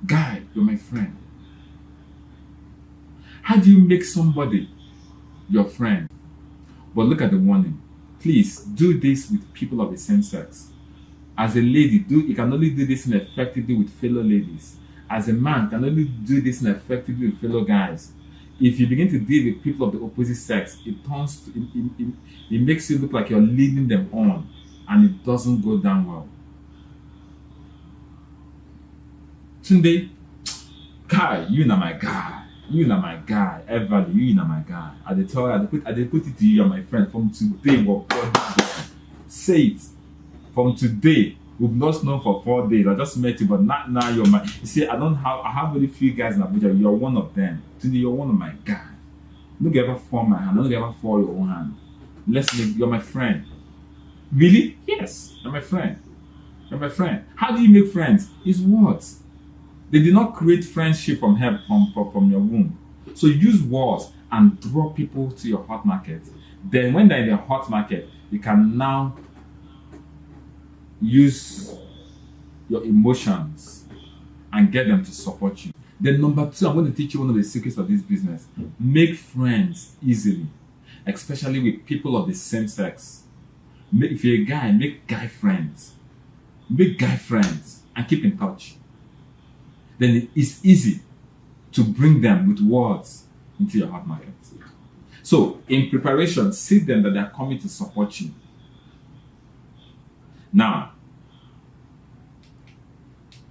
Guy, you're my friend. How do you make somebody your friend? But look at the warning. Please do this with people of the same sex. As a lady, you can only do this effectively with fellow ladies. As a man, you can only do this effectively with fellow guys. If you begin to deal with people of the opposite sex, it makes you look like you're leading them on, and it doesn't go down well. Tunde, Kai, you know my guy. You know my guy. Everly, you know my guy. I put it to you, you're my friend. From today, what God did. Say it. From today, we've not known for 4 days. I just met you, but not now you're my. You see, I have very few guys in Abuja. You're one of them. Today, you're one of my guys. Don't ever fall my hand. Don't ever fall your own hand. You're my friend. Really? Yes, you're my friend. You're my friend. How do you make friends? It's words. They did not create friendship from your womb. So use words and draw people to your hot market. Then when they're in the hot market, you can now use your emotions and get them to support you. Then number 2, I'm going to teach you one of the secrets of this business. Make friends easily, especially with people of the same sex. If you're a guy, make guy friends. Make guy friends and keep in touch. Then it's easy to bring them with words into your hot market. So, in preparation, see them that they are coming to support you. Now,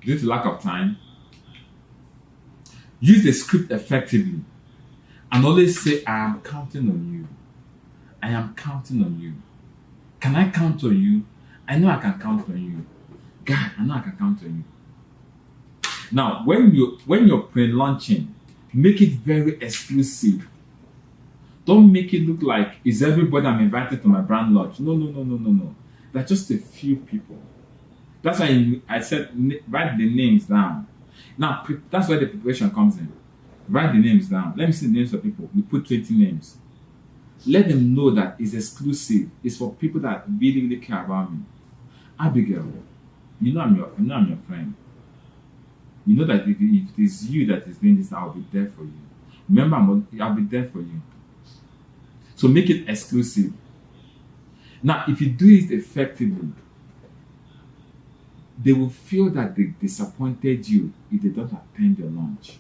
due to lack of time, use the script effectively and always say, I am counting on you. I am counting on you. Can I count on you? I know I can count on you. God, I know I can count on you. Now, when you're pre-launching, make it very exclusive. Don't make it look like is everybody I'm invited to my brand launch. No. They're just a few people. That's why I said write the names down. Now, that's where the preparation comes in. Write the names down. Let me see the names of people. We put 20 names. Let them know that it's exclusive. It's for people that really, really care about me. Abigail, you know I'm your friend. You know that if it is you that is doing this, I'll be there for you. Remember, I'll be there for you. So make it exclusive. Now, if you do it effectively, they will feel that they disappointed you if they don't attend your launch.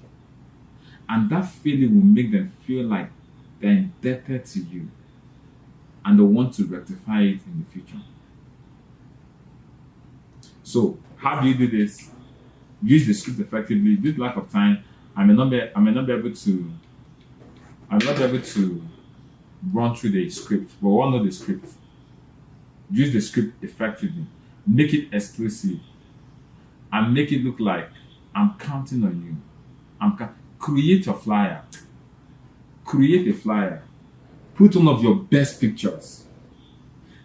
And that feeling will make them feel like they're indebted to you and they want to rectify it in the future. So, how do you do this? Use the script effectively. Due to lack of time, I may not be able to run through the script, but we all know the script. Use the script effectively. Make it exclusive. And make it look like I'm counting on you. Create your flyer. Create a flyer. Put one of your best pictures.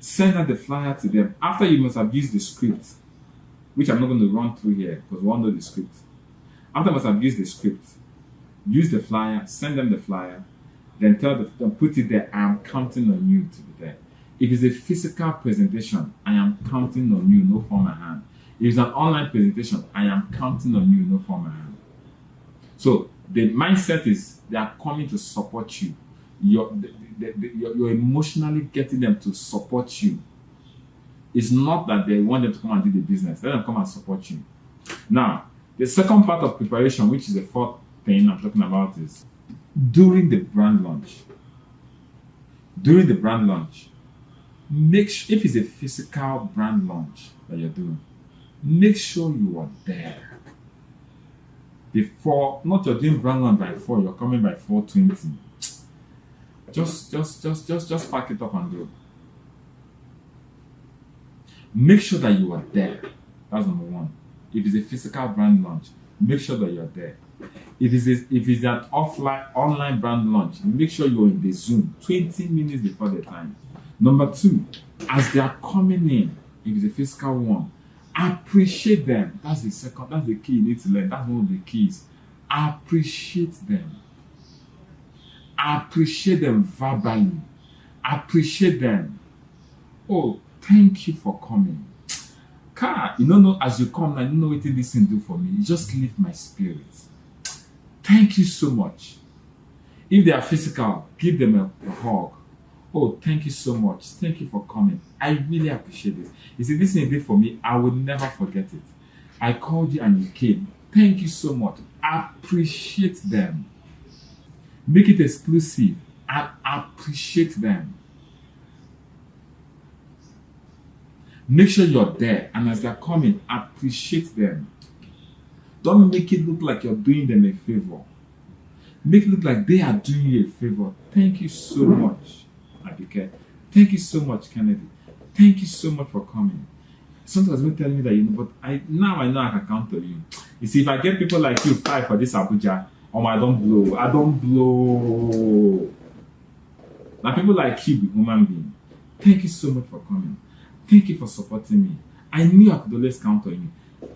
Send out the flyer to them. After you must have used the script, which I'm not going to run through here because we all know the script. After you must have used the script, use the flyer, send them the flyer, then tell them, put it there, I am counting on you to be there. If it's a physical presentation, I am counting on you, no form of hand. If it's an online presentation, I am counting on you, no form of hand. So the mindset is they are coming to support you. You're emotionally getting them to support you. It's not that they want them to come and do the business. Let them come and support you. Now, the second part of preparation, which is the fourth thing I'm talking about, is during the brand launch. During the brand launch, make sure, if it's a physical brand launch that you're doing, make sure you are there. Before, not you're doing brand launch by 4, you're coming by 4:20. Just pack it up and go. Make sure that you are there. That's number one. If it's a physical brand launch, make sure that you're there. If it's an online brand launch, make sure you're in the Zoom 20 minutes before the time. Number 2, as they are coming in, if it's a physical one, appreciate them. That's the key you need to learn. That's one of the keys. Appreciate them. Appreciate them verbally. Appreciate them. Oh, thank you for coming. You don't know, as you come, I don't know what this thing do for me. You just lift my spirit. Thank you so much. If they are physical, give them a hug. Oh, thank you so much. Thank you for coming. I really appreciate this. You see, this thing you did for me, I will never forget it. I called you and you came. Thank you so much. Appreciate them. Make it exclusive and appreciate them. Make sure you're there, and as they're coming, appreciate them. Don't make it look like you're doing them a favor. Make it look like they are doing you a favor. Thank you so much, Abike. Thank you so much, Kennedy. Thank you so much for coming. Sometimes been telling me that, but I know I can count on you. You see, if I get people like you 5 for this Abuja, I don't blow. Now, people like you, human being, thank you so much for coming. Thank you for supporting me. I knew I could always count on you.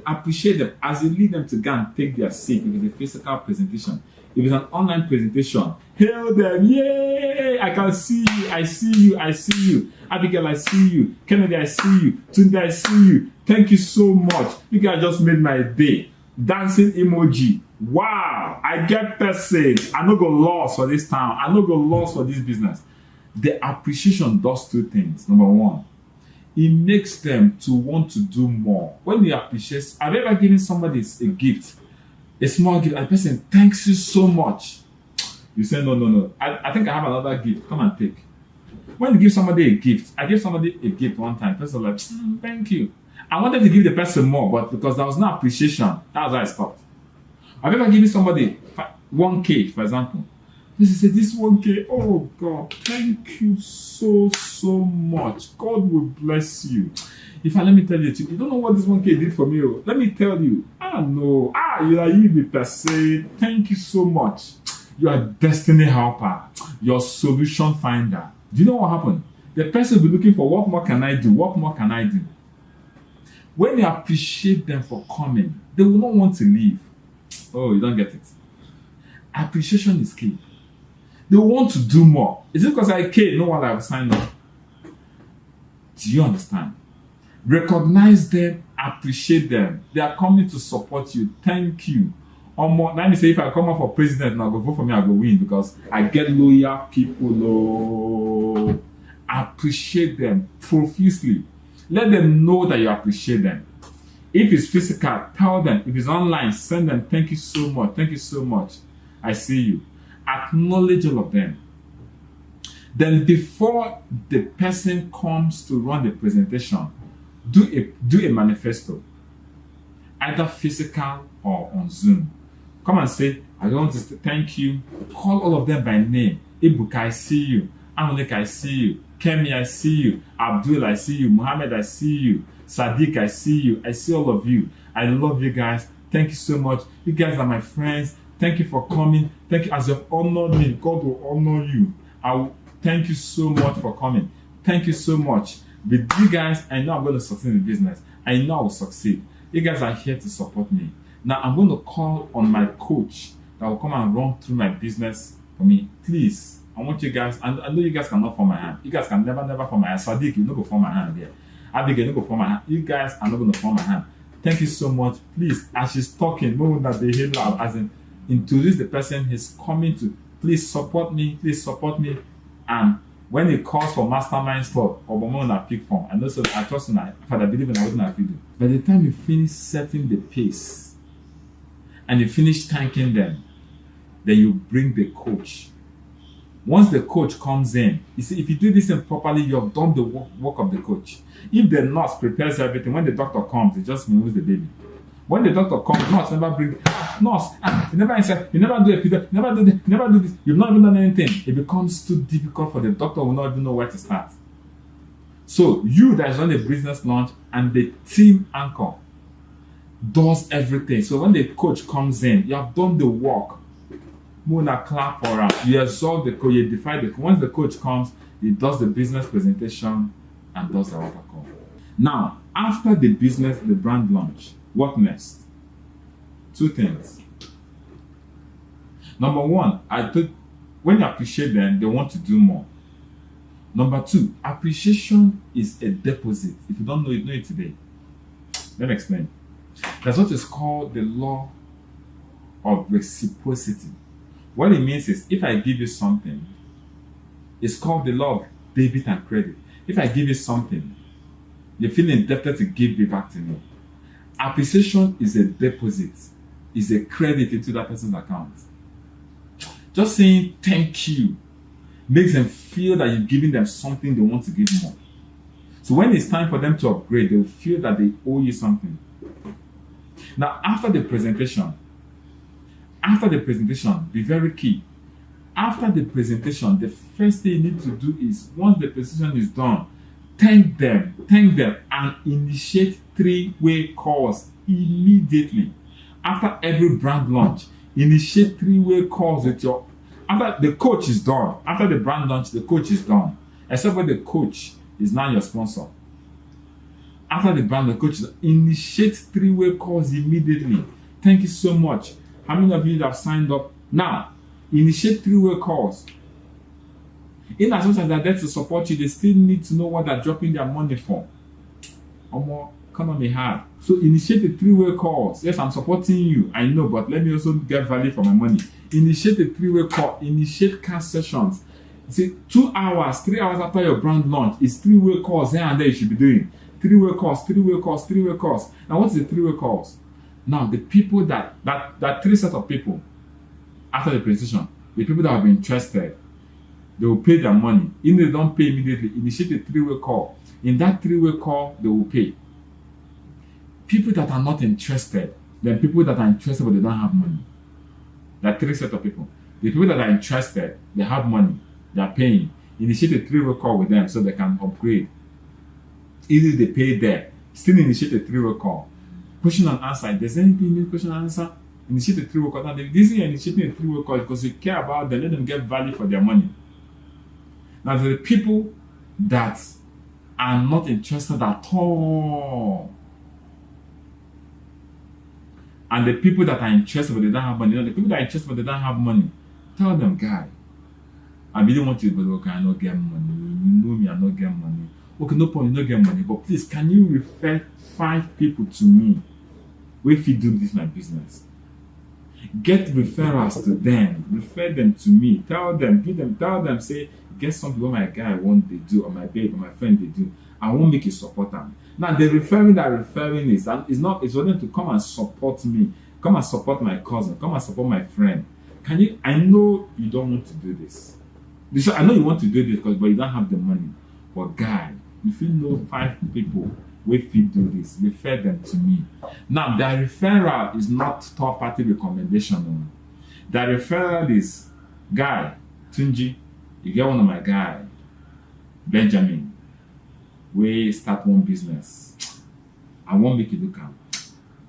Appreciate them as you lead them to go and take their seat. If it's a physical presentation, if it's an online presentation, hail them. Yay! I can see you. I see you. I see you. Abigail, I see you. Kennedy, I see you. Tunde, I see you. Thank you so much. You guys just made my day. Dancing emoji. Wow! I get person. I no go lost for this town. I no go lost for this business. The appreciation does 2 things. Number 1, it makes them to want to do more. When you appreciate, have you ever given somebody a gift, a small gift, and the person thanks you so much? You say, no. I think I have another gift. Come and take. When you give somebody a gift, I gave somebody a gift one time. The person was like, thank you. I wanted to give the person more, but because there was no appreciation, that's why I stopped. Have you ever given somebody 1K, for example? This is this 1K. Oh God, thank you so much. God will bless you. Let me tell you, you don't know what this 1K did for me. Let me tell you. No. You are the person. Thank you so much. You are destiny helper. Your solution finder. Do you know what happened? The person will be looking for what more can I do? What more can I do? When you appreciate them for coming, they will not want to leave. Oh, you don't get it. Appreciation is key. They want to do more. Is it because I came? No one will sign up. Do you understand? Recognize them, appreciate them. They are coming to support you. Thank you. Let me say, if I come up for president now, go vote for me, I go win because I get loyal people. Appreciate them profusely. Let them know that you appreciate them. If it's physical, tell them. If it's online, send them. Thank you so much. Thank you so much. I see you. Acknowledge all of them. Then before the person comes to run the presentation, do a manifesto, either physical or on Zoom. Come and say, I want to thank you. Call all of them by name. Ibuka, I see you. Amonika, I see you. Kemi, I see you. Abdul, I see you. Muhammad, I see you. Sadiq, I see you. I see all of you. I love you guys. Thank you so much. You guys are my friends. Thank you for coming. Thank you. As you've honored me, God will honor you. I will thank you so much for coming. Thank you so much. With you guys, I know I'm going to succeed in the business. I know I will succeed. You guys are here to support me. Now I'm going to call on my coach that will come and run through my business for me. Please, I want you guys, I know you guys cannot form my hand. You guys can never form my hand. Sadiq, you not go form my hand here. Abigail, you not go form my hand. You guys are not going to form my hand. Thank you so much. Please, as she's talking, move that they hear loud, as in introduce the person he's coming to. Please support me. Please support me. And when it calls for mastermind stuff, or Obama on pick form, I know so I trust in that, but I believe in what I do. By the time you finish setting the pace and you finish thanking them, then you bring the coach. Once the coach comes in, you see, if you do this thing properly, you have done the work of the coach. If the nurse prepares everything, when the doctor comes, it just moves the baby. When the doctor comes, nurse never bring nurse. You never answer. You never do it. You never do this. You never do this. You've not even done anything. It becomes too difficult for the doctor. Will not even know where to start. So you that is on a business launch and the team anchor does everything. So when the coach comes in, you have done the work. Mona clap for him. You absorb the coach. You defy the coach. Once the coach comes, he does the business presentation and does the alpha call. Now, after the business, the brand launch, what next? Two things. Number one, when you appreciate them, they want to do more. Number two, appreciation is a deposit. If you don't know it, know it today. Let me explain. That's what is called the law of reciprocity. What it means is, if I give you something, it's called the law of debit and credit. If I give you something, you feel indebted to give it back to me. Appreciation is a deposit, is a credit into that person's account. Just saying thank you makes them feel that you're giving them something they want to give more. So when it's time for them to upgrade, they'll feel that they owe you something. Now, after the presentation, be very key. After the presentation, the first thing you need to do is, once the presentation is done, thank them, and initiate three-way calls immediately. After every brand launch, initiate three-way calls with your. After the coach is done, after the brand launch, the coach is done. Except when the coach is now your sponsor. After the brand, the coach initiate three-way calls immediately. Thank you so much. How many of you have signed up? Now, initiate three-way calls. In as much as they're there to support you, they still need to know what they're dropping their money for. Economy hard. So initiate the three-way calls. Yes, I'm supporting you. I know, but let me also get value for my money. Initiate the three-way call. Initiate cash sessions. See, 2 hours, 3 hours after your brand launch, it's three-way calls here and there you should be doing. Three-way calls. Now, what's the three-way calls? Now, the people that three sets of people after the presentation, the people that have been interested, they will pay their money. If they don't pay immediately, initiate a three-way call. In that three-way call, they will pay. People that are not interested, then people that are interested but they don't have money. There are three sets of people. The people that are interested, they have money, they are paying. Initiate a three-way call with them so they can upgrade. Either they pay there, still initiate a three-way call. Question and answer. If there's anything you need question and answer, initiate a three-way call. Now, the reason you're initiating a three-way call is because you care about them, let them get value for their money. Now, there are people that are not interested at all. And the people that are interested but they don't have money, the people that are interested but they don't have money, tell them, guy, I really want you, but okay, I don't get money. You know me, I don't get money. Okay, no problem, you don't get money, but please, can you refer 5 people to me? If you do this, my business. Get referrals to them, refer them to me, tell them, say, get something what my guy want they do, or my babe, or my friend they do. I won't make you support them. Now, the referring is for them to come and support me, come and support my cousin, come and support my friend. I know you don't want to do this. I know you want to do this but you don't have the money. But guy, if you know 5 people if you do this, refer them to me. Now, the referral is not third-party recommendation. The referral is, guy, Tunji, you get one of my guy, Benjamin, we start one business. I won't make you look at.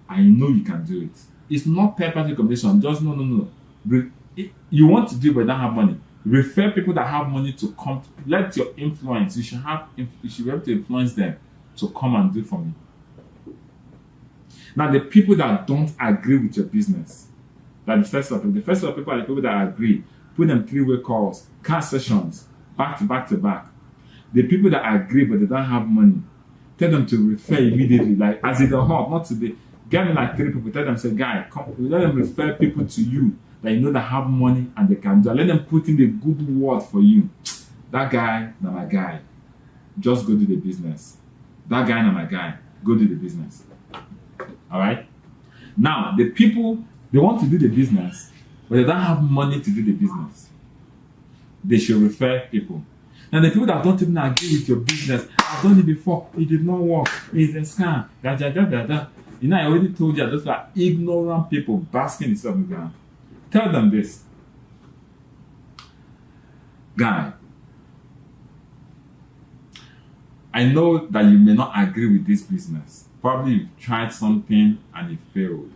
I know you can do it. It's not third-party recommendation. Just no. You want to do it, but you don't have money. Refer people that have money to come. Let your influence. You should be able to influence them to come and do for me. Now, the people that don't agree with your business, like the first set of people are the people that agree. Put them three-way calls, car sessions, back to back to back. The people that agree but they don't have money, tell them to refer immediately, like as in the hub, not today. Get me like 3 people, tell them, say, guy, come, let them refer people to you that you know that have money and they can do. Let them put in the good word for you. That guy, not my guy. Just go do the business. That guy, not my guy. Go do the business. All right? Now, the people, they want to do the business, but they don't have money to do the business. They should refer people. Now, the people that don't even agree with your business, I've done it before, it did not work, it's a scam, da da da da da. You know, I already told you that those are ignorant people basking themselves in the ground. Tell them this. Guy, I know that you may not agree with this business. Probably you've tried something and it failed.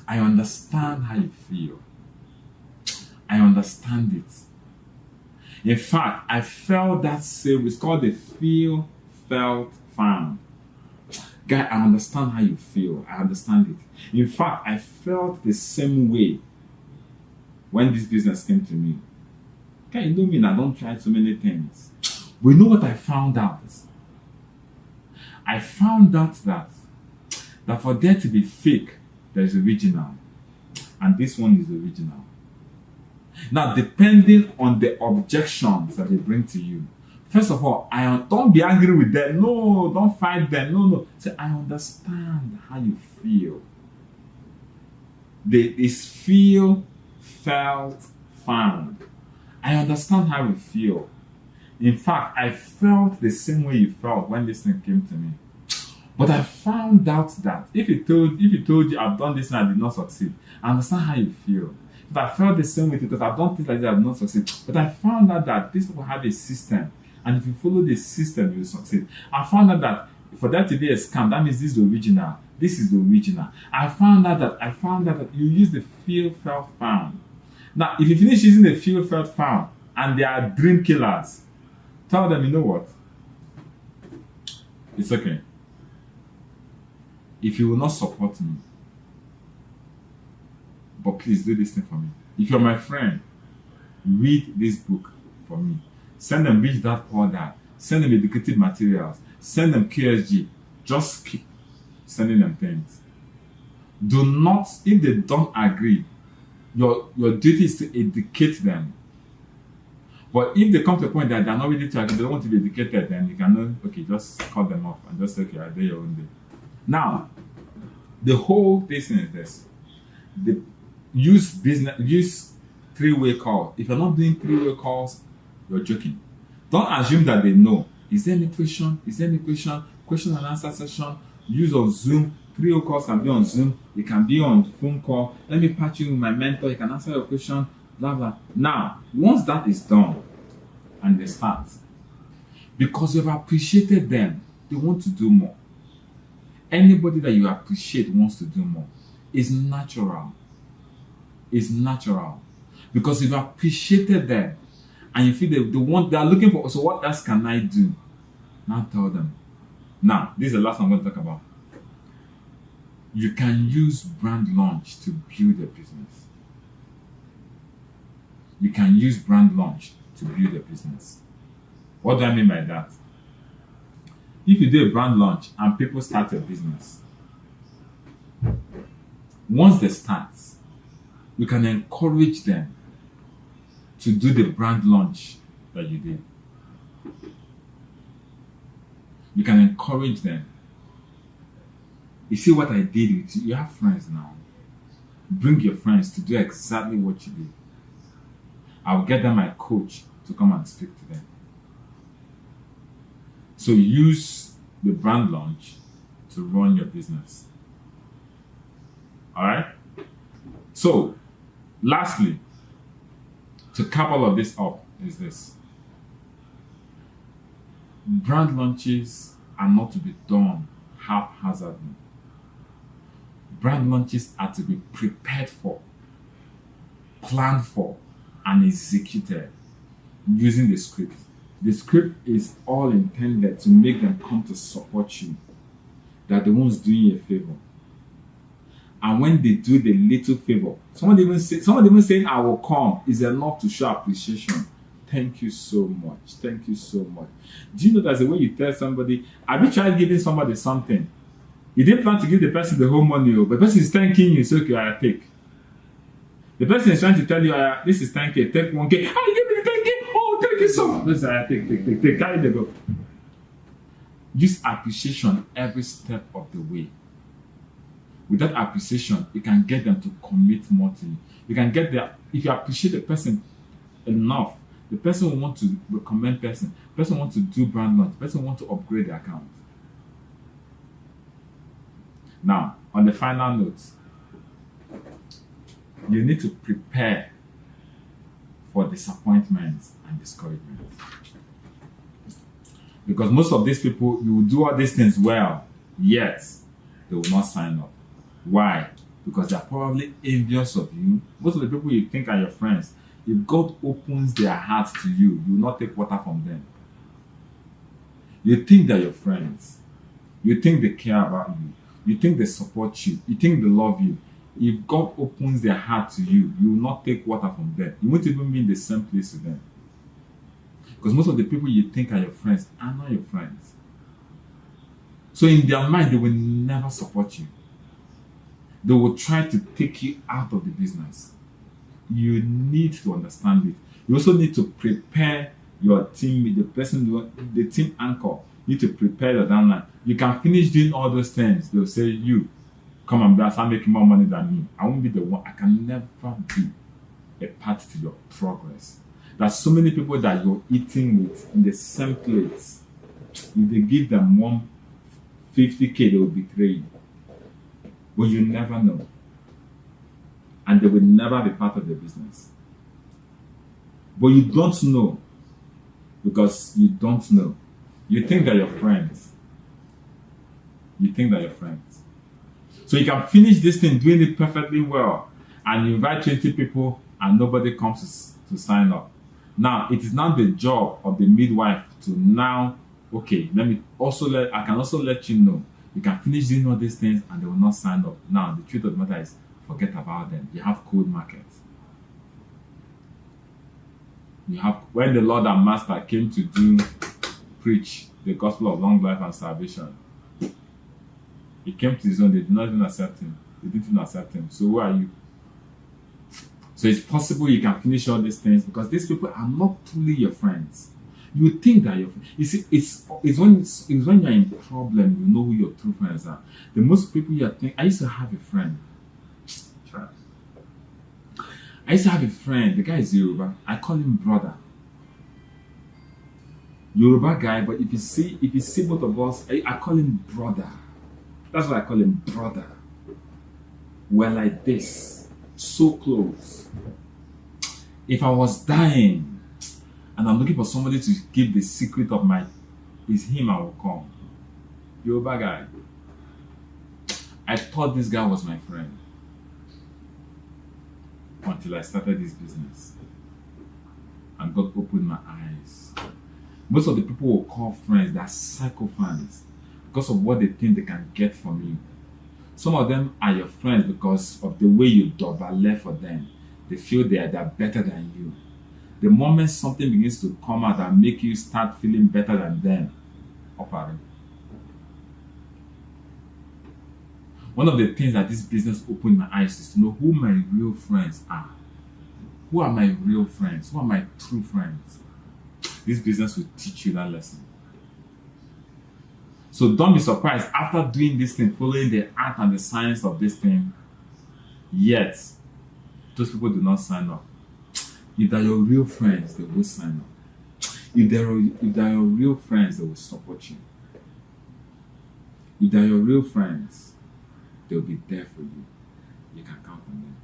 I understand how you feel. I understand it. In fact, I felt that same. It's called the feel, felt, found. Guy, I understand how you feel. I understand it. In fact, I felt the same way when this business came to me. Guy, you know me, I don't try so many things. But you know what I found out? I found out that for there to be fake, there is original. And this one is original. Now, depending on the objections that they bring to you, first of all, don't be angry with them. No, don't fight them. No. Say, I understand how you feel. This feel, felt, found. I understand how you feel. In fact, I felt the same way you felt when this thing came to me. But I found out that if he told you I've done this and I did not succeed, I understand how you feel. But I felt the same way because I've done things like that, I did not succeed. But I found out that these people have a system. And if you follow the system, you will succeed. I found out that for that to be a scam, that means this is the original. This is the original. I found out that you use the feel, felt, found. Now, if you finish using the feel, felt, found, and they are dream killers, tell them, you know what? It's okay. If you will not support me, but please do this thing for me. If you're my friend, read this book for me. Send them reach that order. Send them educative materials. Send them KSG. Just keep sending them things. Do not, if they don't agree, your duty is to educate them. But if they come to a point that they're not ready to agree, they don't want to be educated, then you can know, okay, just cut them off and just say, okay, I'll do your own day. Now, the whole thing is this. Use three-way call. If you're not doing three-way calls, you're joking. Don't assume that they know. Is there any question? Is there any question? Question and answer session. Use on Zoom. Three-way calls can be on Zoom. It can be on phone call. Let me patch you with my mentor. He can answer your question. Blah, blah. Now, once that is done, and they start, because you've appreciated them, they want to do more. Anybody that you appreciate wants to do more. It's natural. It's natural. Because you've appreciated them, and you feel they are looking for, so what else can I do? Now tell them. Now, this is the last one I'm going to talk about. You can use brand launch to build a business. You can use brand launch to build a business. What do I mean by that? If you do a brand launch and people start a business, once they start, you can encourage them to do the brand launch that you did. You can encourage them. You see what I did with you? You have friends now. Bring your friends to do exactly what you did. I'll get them my coach to come and speak to them. So use the brand launch to run your business. All right? So, lastly, to cap all of this up is this. Brand launches are not to be done haphazardly. Brand launches are to be prepared for, planned for, and executed using the script. The script is all intended to make them come to support you. They're the ones doing you a favor. And when they do the little favor, someone even saying I will come is enough to show appreciation. Thank you so much. Thank you so much. Do you know that's the way you tell somebody, have you tried giving somebody something? You didn't plan to give the person the whole money, but the person is thanking you, so okay, I take. The person is trying to tell you, this is 10K, take 1K. Give me the 10K. Oh, thank you so much. Listen, take, carry the go. Use appreciation every step of the way. Without appreciation, you can get them to commit more to you. You can get there, if you appreciate the person enough, the person will want to recommend the person will want to do brand launch, the person will want to upgrade the account. Now, on the final note, you need to prepare for disappointment and discouragement. Because most of these people, you will do all these things well, yet they will not sign up. Why? Because they're probably envious of you. Most of the people you think are your friends, if God opens their hearts to you, you will not take water from them. You think they're your friends. You think they care about you. You think they support you. You think they love you. If God opens their heart to you, you will not take water from them. You won't even be in the same place with them. Because most of the people you think are your friends are not your friends. So in their mind, they will never support you. They will try to take you out of the business. You need to understand it. You also need to prepare your team, the team anchor. You need to prepare your downline. You can finish doing all those things. They'll say, you, come and start making more money than me. I won't be the one. I can never be a part to your progress. There's so many people that you're eating with in the same place. If they give them 150K, they will betray you. But you never know. And they will never be part of the business. But you don't know because you don't know. You think they're your friends. You think they're your friends. So you can finish this thing doing it perfectly well and you invite 20 people and nobody comes to sign up. Now, it is now the job of the midwife to now, okay, I can also let you know. You can finish doing all these things and they will not sign up. Now, the truth of the matter is, forget about them. You have cold markets. When the Lord and Master came to preach the gospel of long life and salvation, he came to his own, they did not even accept him. They didn't even accept him. So who are you? So it's possible you can finish all these things because these people are not truly your friends. You think that your friends. You see, it's when you're in problem, you know who your true friends are. The most people you think. I used to have a friend. I used to have a friend. The guy is Yoruba. I call him brother. Yoruba guy, but if you see both of us, I call him brother. That's what I call him, brother. We're like this, so close. If I was dying and I'm looking for somebody to give the secret of it's him, I will come. Yoruba guy. I thought this guy was my friend until I started this business. And God opened my eyes. Most of the people who call friends, they're psychophants because of what they think they can get from you. Some of them are your friends because of the way you double for them. They feel they're better than you. The moment something begins to come out and make you start feeling better than them, operate. One of the things that this business opened my eyes is to know who my real friends are. Who are my real friends? Who are my true friends? This business will teach you that lesson. So don't be surprised after doing this thing, following the art and the science of this thing, yet those people do not sign up. If they're your real friends, they will sign up. If they're your real friends, they will support you. If they're your real friends, they'll be there for you. You can count on them.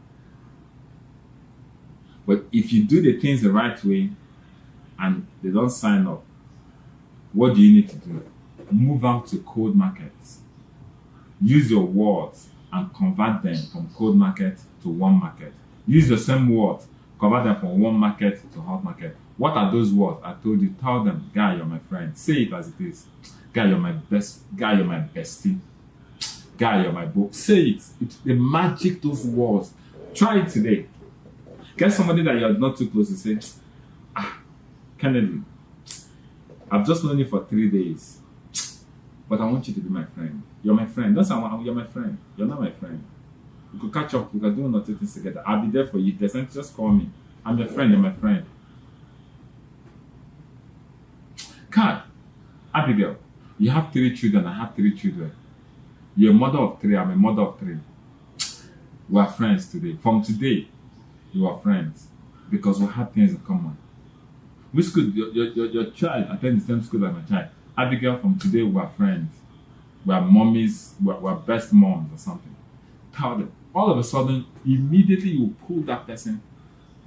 But if you do the things the right way and they don't sign up, what do you need to do? Move out to cold markets. Use your words and convert them from cold market to warm market. Use the same words, Convert them from warm market to hot market. What are those words? I told you, tell them, guy, you're my friend. Say it as it is. Guy, you're my best. Guy, you're my bestie. Guy, you're my book. Say it. It's the magic, those words. Try it today. Get somebody that you're not too close to say, Kennedy, I've just known you for 3 days, but I want you to be my friend. You're my friend. That's how you're my friend. You're not my friend. We could catch up. We could do nothing things together. I'll be there for you. If there's anything, just call me. I'm your friend. You're my friend. Kat, Abigail, you have 3 children. I have 3 children. You're a mother of 3. I'm a mother of 3. We are friends today. From today, you are friends because we have things in common. Which school? Your child attends the same school as my child. Abigail, from today, we are friends. We are mommies. We are best moms or something. Tell them. All of a sudden, immediately you pull that person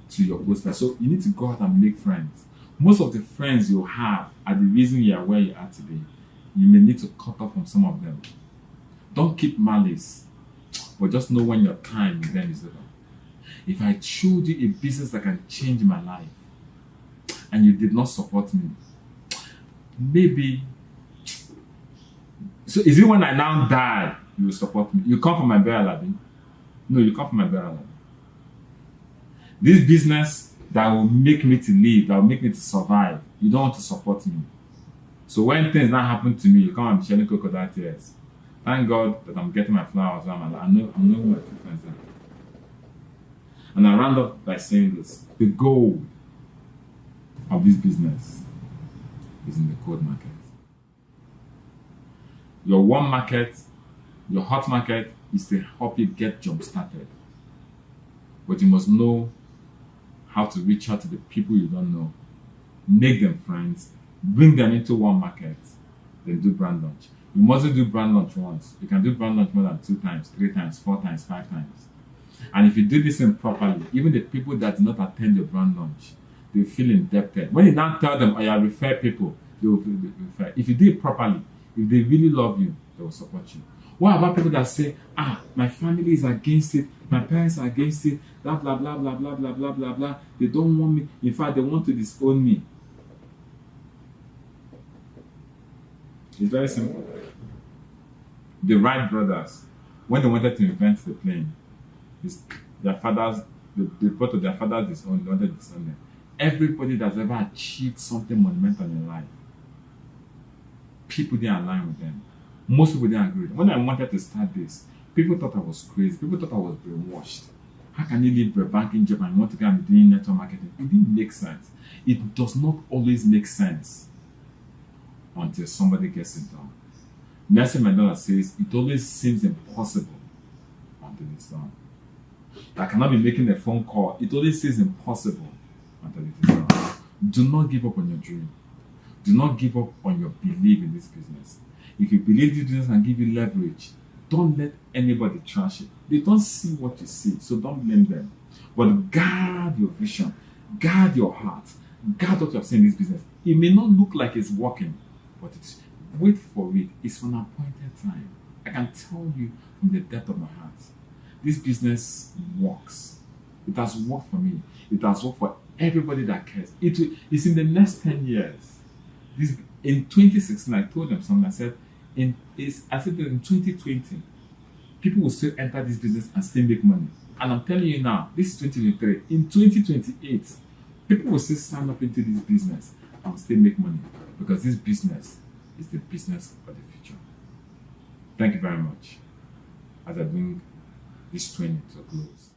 to your close friend. So you need to go out and make friends. Most of the friends you have are the reason you are where you are today. You may need to cut off from some of them. Don't keep malice, but just know when your time with them is over. If I showed you a business that can change my life and you did not support me, maybe. So is it when I now die you will support me? You come from my burial, Abi? No, you come from my burial. This business that will make me to live, that will make me to survive, you don't want to support me. So when things not happen to me, you come and be shedding crocodile tears. Thank God that I'm getting my flowers. I know who my 2 friends are. And I round up by saying this. The goal of this business is in the cold market. Your warm market, your hot market is to help you get jump started. But you must know how to reach out to the people you don't know, make them friends, bring them into one market, then do brand launch. You mustn't do brand launch once. You can do brand launch more than 2 times, 3 times, 4 times, 5 times. And if you do this properly, even the people that do not attend your brand launch, they feel indebted. When you now tell them, I refer people, they will refer. If you do it properly, if they really love you, they will support you. What about people that say, my family is against it, my parents are against it, blah, blah, blah, blah, blah, blah, blah, blah, blah. They don't want me. In fact, they want to disown me. It's very simple. The Wright brothers, when they wanted to invent the plane, their fathers, they brought to their fathers disowned, wanted to disown them. Everybody that's ever achieved something monumental in life, people didn't align with them. Most people didn't agree with them. When I wanted to start this, people thought I was crazy. People thought I was brainwashed. How can you leave a banking job and want to go and be doing network marketing? It didn't make sense. It does not always make sense until somebody gets it done. Nelson Mandela says, it always seems impossible until it's done. I cannot be making a phone call. It always seems impossible until it is done. Do not give up on your dream. Do not give up on your belief in this business. If you believe this business can give you leverage, don't let anybody trash it. They don't see what you see, so don't blame them. But guard your vision, guard your heart, guard what you have seen in this business. It may not look like it's working, but it's wait for it. It's for an appointed time. I can tell you from the depth of my heart, this business works. It has worked for me. It has worked for everybody that cares. It's in the next 10 years. In 2016, I told them something. I said, in 2020, people will still enter this business and still make money. And I'm telling you now, this is 2023. In 2028, people will still sign up into this business and still make money because this business is the business of the future. Thank you very much as I bring this training to a close.